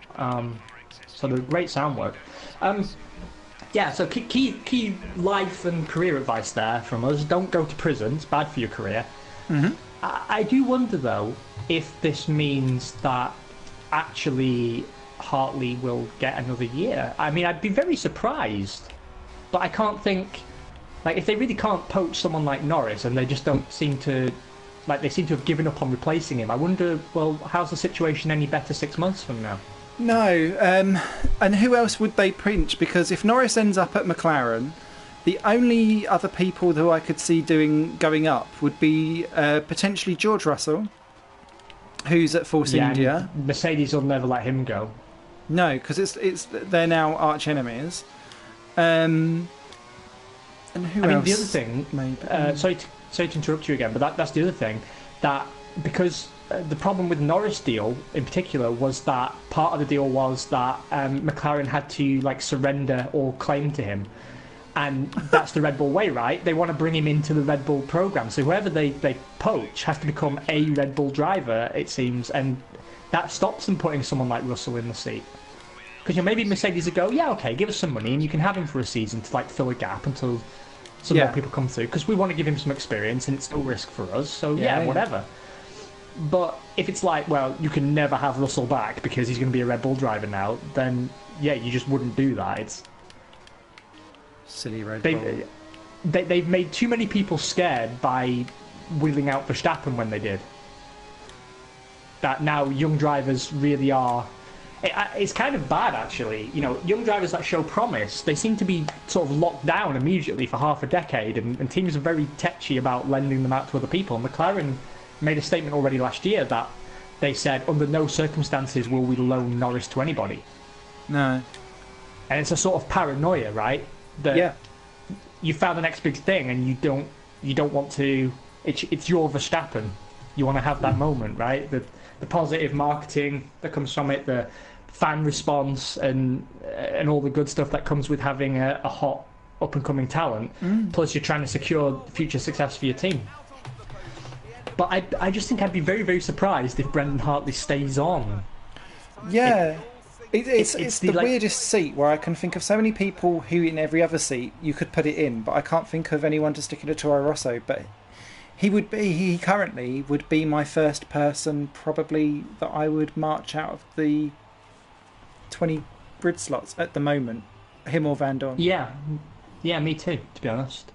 So the great sound work. So key life and career advice there from us. Don't go to prison. It's bad for your career. I do wonder, though, if this means that actually Hartley will get another year. I mean, I'd be very surprised, but I can't think... Like, if they really can't poach someone like Norris and they just don't seem to... Like, they seem to have given up on replacing him. I wonder, well, how's the situation any better 6 months from now? No, and who else would they pinch? Because if Norris ends up at McLaren, the only other people who I could see going up would be potentially George Russell, who's at Force India. Mercedes will never let him go. No, because they're now arch enemies. And who else? I mean, the other thing... Maybe. Sorry to interrupt you again, but that's the other thing. That because the problem with Norris' deal in particular was that part of the deal was that McLaren had to surrender all claim to him, and that's the Red Bull way, right? They want to bring him into the Red Bull program, so whoever they poach has to become a Red Bull driver, it seems, and that stops them putting someone like Russell in the seat. Because maybe Mercedes would go, yeah, okay, give us some money, and you can have him for a season to fill a gap until some more people come through, because we want to give him some experience and it's no risk for us, so whatever. But if it's like, well, you can never have Russell back because he's going to be a Red Bull driver now, then yeah, you just wouldn't do that. It's silly Red Bull. They've made too many people scared by wheeling out Verstappen when they did. That now young drivers really are. It's kind of bad, actually. You know, young drivers that show promise, they seem to be sort of locked down immediately for half a decade, and teams are very tetchy about lending them out to other people. McLaren made a statement already last year that they said, under no circumstances will we loan Norris to anybody. No. And it's a sort of paranoia, right? That yeah. You found the next big thing, and you don't want to. It's your Verstappen. You want to have that moment, right? The positive marketing that comes from it, the fan response, and all the good stuff that comes with having a hot up and coming talent. Plus, you're trying to secure future success for your team. But I just think I'd be very, very surprised if Brendan Hartley stays on. Yeah. It's the weirdest seat where I can think of so many people who in every other seat you could put it in, but I can't think of anyone to stick in a Toro Rosso. But he currently would be my first person probably that I would march out of the 20 grid slots at the moment. Him or Van Dorn. Yeah, me too, to be honest.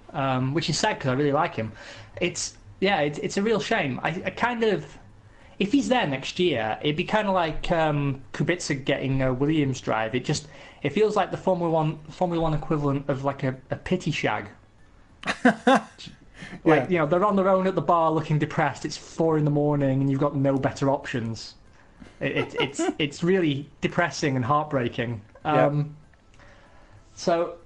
Which is sad because I really like him. It's a real shame. I kind of, if he's there next year, it'd be kind of like Kubica getting a Williams drive. It feels like the Formula One equivalent of like a pity shag. Like, you know, they're on their own at the bar looking depressed. It's 4 a.m. and you've got no better options. It's really depressing and heartbreaking. So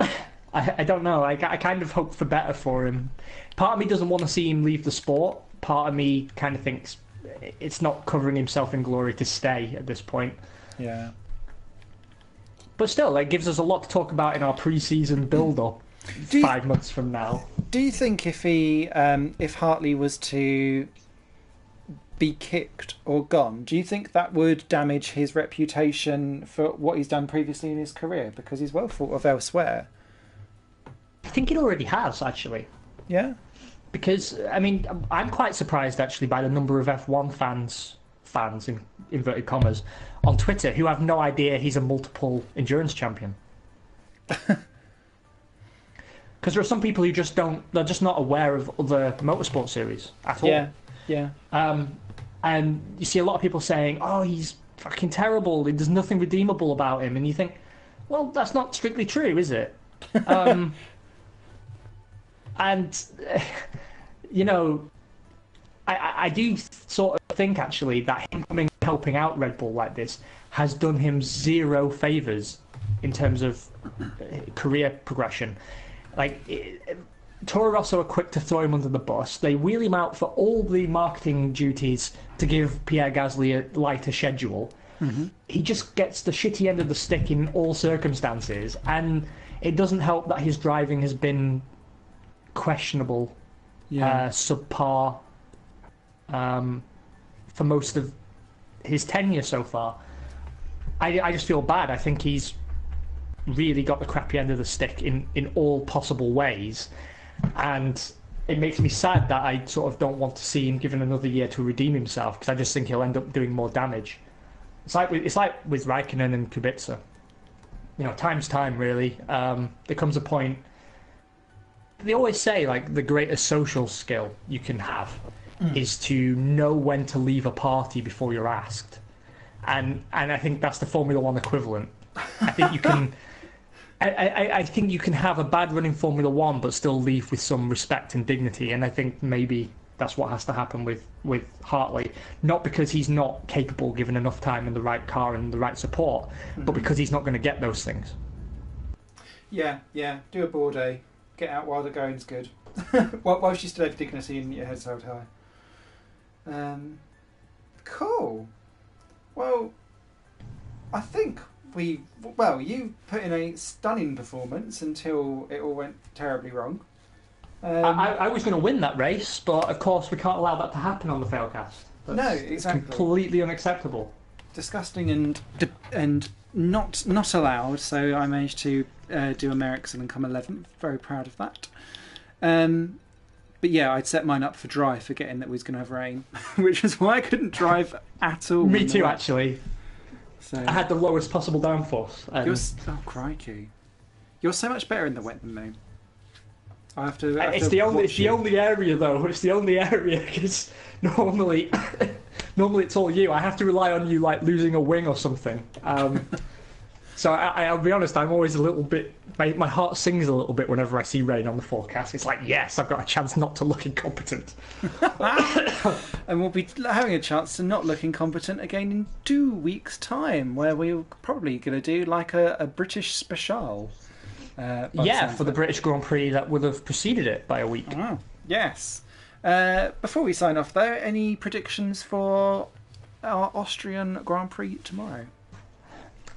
I don't know. I kind of hope for better for him. Part of me doesn't want to see him leave the sport. Part of me kind of thinks it's not covering himself in glory to stay at this point. Yeah. But still, it gives us a lot to talk about in our pre-season build-up 5 months from now. Do you think if Hartley was to be kicked or gone, do you think that would damage his reputation for what he's done previously in his career? Because he's well thought of elsewhere. I think it already has, actually. Yeah? Because, I mean, I'm quite surprised, actually, by the number of F1 fans in inverted commas, on Twitter who have no idea he's a multiple endurance champion. Because there are some people who they're just not aware of other motorsport series at all. Yeah. And you see a lot of people saying, oh, he's fucking terrible, there's nothing redeemable about him. And you think, well, that's not strictly true, is it? And, you know, I do sort of think, actually, that him coming helping out Red Bull like this has done him zero favours in terms of career progression. Like, Toro Rosso are quick to throw him under the bus. They wheel him out for all the marketing duties to give Pierre Gasly a lighter schedule. Mm-hmm. He just gets the shitty end of the stick in all circumstances, and it doesn't help that his driving has been questionable, subpar, for most of his tenure so far. I just feel bad. I think he's really got the crappy end of the stick in all possible ways, and it makes me sad that I sort of don't want to see him given another year to redeem himself, because I just think he'll end up doing more damage. It's like with Raikkonen and Kubica. You know, time's time, really. There comes a point. They always say, like, the greatest social skill you can have is to know when to leave a party before you're asked, and I think that's the Formula One equivalent. I think you can. I think you can have a bad run in Formula One, but still leave with some respect and dignity. And I think maybe that's what has to happen with Hartley. Not because he's not capable, given enough time in the right car and the right support, but because he's not going to get those things. Yeah. Do a ball day. Get out while the going's good. Whilst you still have dignity and your head's held high. Cool. Well, I think you put in a stunning performance until it all went terribly wrong. I was going to win that race, but of course we can't allow that to happen on the Failcast. No, exactly. Completely unacceptable. Disgusting and not allowed. So I managed to do a Merrickson and come 11th. Very proud of that. But yeah, I'd set mine up for dry, forgetting that we was going to have rain, which is why I couldn't drive at all. Me too, actually. So I had the lowest possible downforce. oh crikey! You're so much better in the wet than me. It's the only area though. It's the only area because normally it's all you. I have to rely on you like losing a wing or something. So I'll be honest. I'm always a little bit. My heart sings a little bit whenever I see rain on the forecast. It's like, yes, I've got a chance not to look incompetent. And we'll be having a chance to not look incompetent again in 2 weeks' time, where we're probably going to do like a British special. For the British Grand Prix that would have preceded it by a week. Oh, yes. Before we sign off, though, any predictions for our Austrian Grand Prix tomorrow?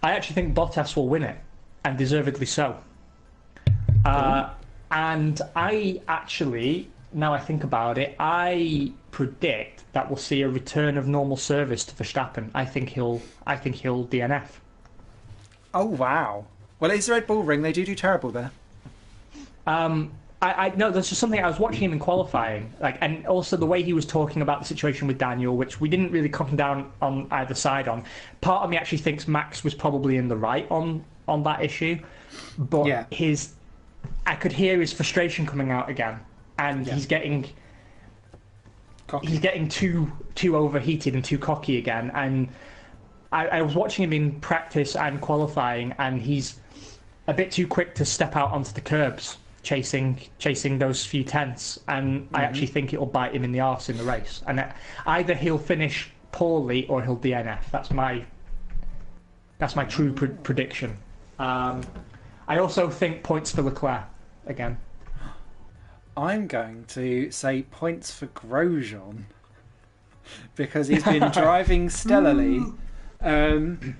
I actually think Bottas will win it, and deservedly so. And I actually, now I think about it, I predict that we'll see a return of normal service to Verstappen. I think he'll DNF. Oh wow! Well, it's the Red Bull Ring. They do terrible there. I know there's just something I was watching him in qualifying, and also the way he was talking about the situation with Daniel, which we didn't really come down on either side on. Part of me actually thinks Max was probably in the right on that issue, but yeah. I could hear his frustration coming out again, and he's getting cocky. He's getting too overheated and too cocky again. And I was watching him in practice and qualifying, and he's a bit too quick to step out onto the curbs, chasing those few tenths. And I actually think it'll bite him in the arse in the race. And either he'll finish poorly or he'll DNF. That's my true prediction. I also think points for Leclerc again. I'm going to say points for Grosjean because he's been driving stellarly, and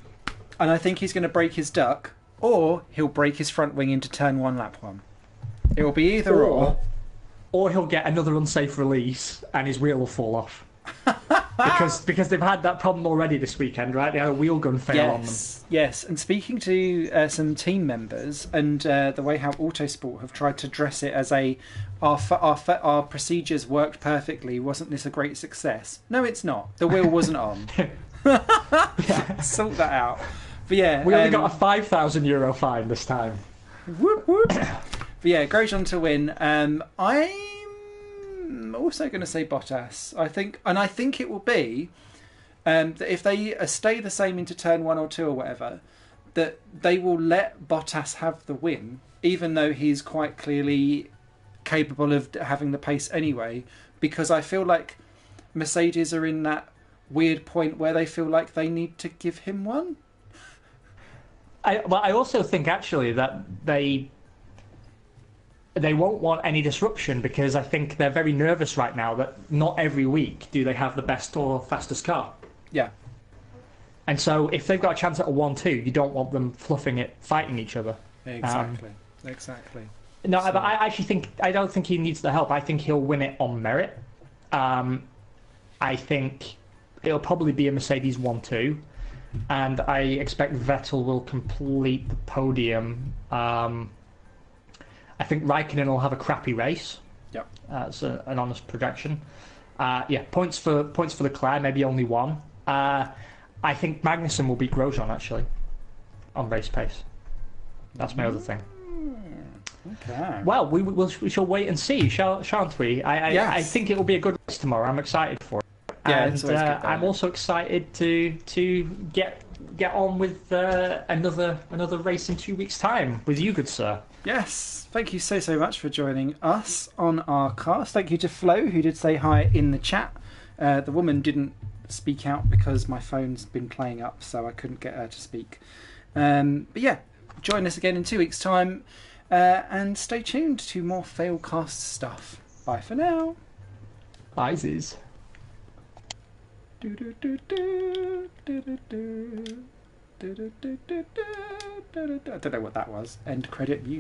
I think he's going to break his duck, or he'll break his front wing into turn 1, lap 1. It will be either or he'll get another unsafe release and his wheel will fall off. because they've had that problem already this weekend, right? They had a wheel gun fail on them. Yes, and speaking to some team members and the way how Autosport have tried to dress it as our procedures worked perfectly, wasn't this a great success? No, it's not. The wheel wasn't on. Sort that out. But yeah, we only got a €5,000 fine this time. Whoop whoop. But yeah, Grosjean to win. I'm also going to say Bottas. I think it will be that if they stay the same into turn 1 or 2 or whatever, that they will let Bottas have the win, even though he's quite clearly capable of having the pace anyway. Because I feel like Mercedes are in that weird point where they feel like they need to give him one. I also think actually that they won't want any disruption, because I think they're very nervous right now that not every week do they have the best or fastest car. Yeah. And so if they've got a chance at a 1-2, you don't want them fluffing it, fighting each other. Exactly. No, but I don't think he needs the help. I think he'll win it on merit. I think it'll probably be a Mercedes 1-2. And I expect Vettel will complete the podium. I think Raikkonen will have a crappy race. Yep. That's an honest projection. Points for Leclerc, maybe only one. I think Magnussen will beat Grosjean actually on race pace. That's my other thing. Okay. Well, we shall wait and see, shan't we? Yes. I think it will be a good race tomorrow. I'm excited for it. Yeah, and it's always good, I'm also excited to get on with another race in 2 weeks' time with you, good sir. Yes, thank you so much for joining us on our cast. Thank you to Flo, who did say hi in the chat. The woman didn't speak out because my phone's been playing up, so I couldn't get her to speak. But yeah, join us again in 2 weeks' time, and stay tuned to more Failcast stuff. Bye for now. Bye, Ziz. I don't know what that was. End credit music.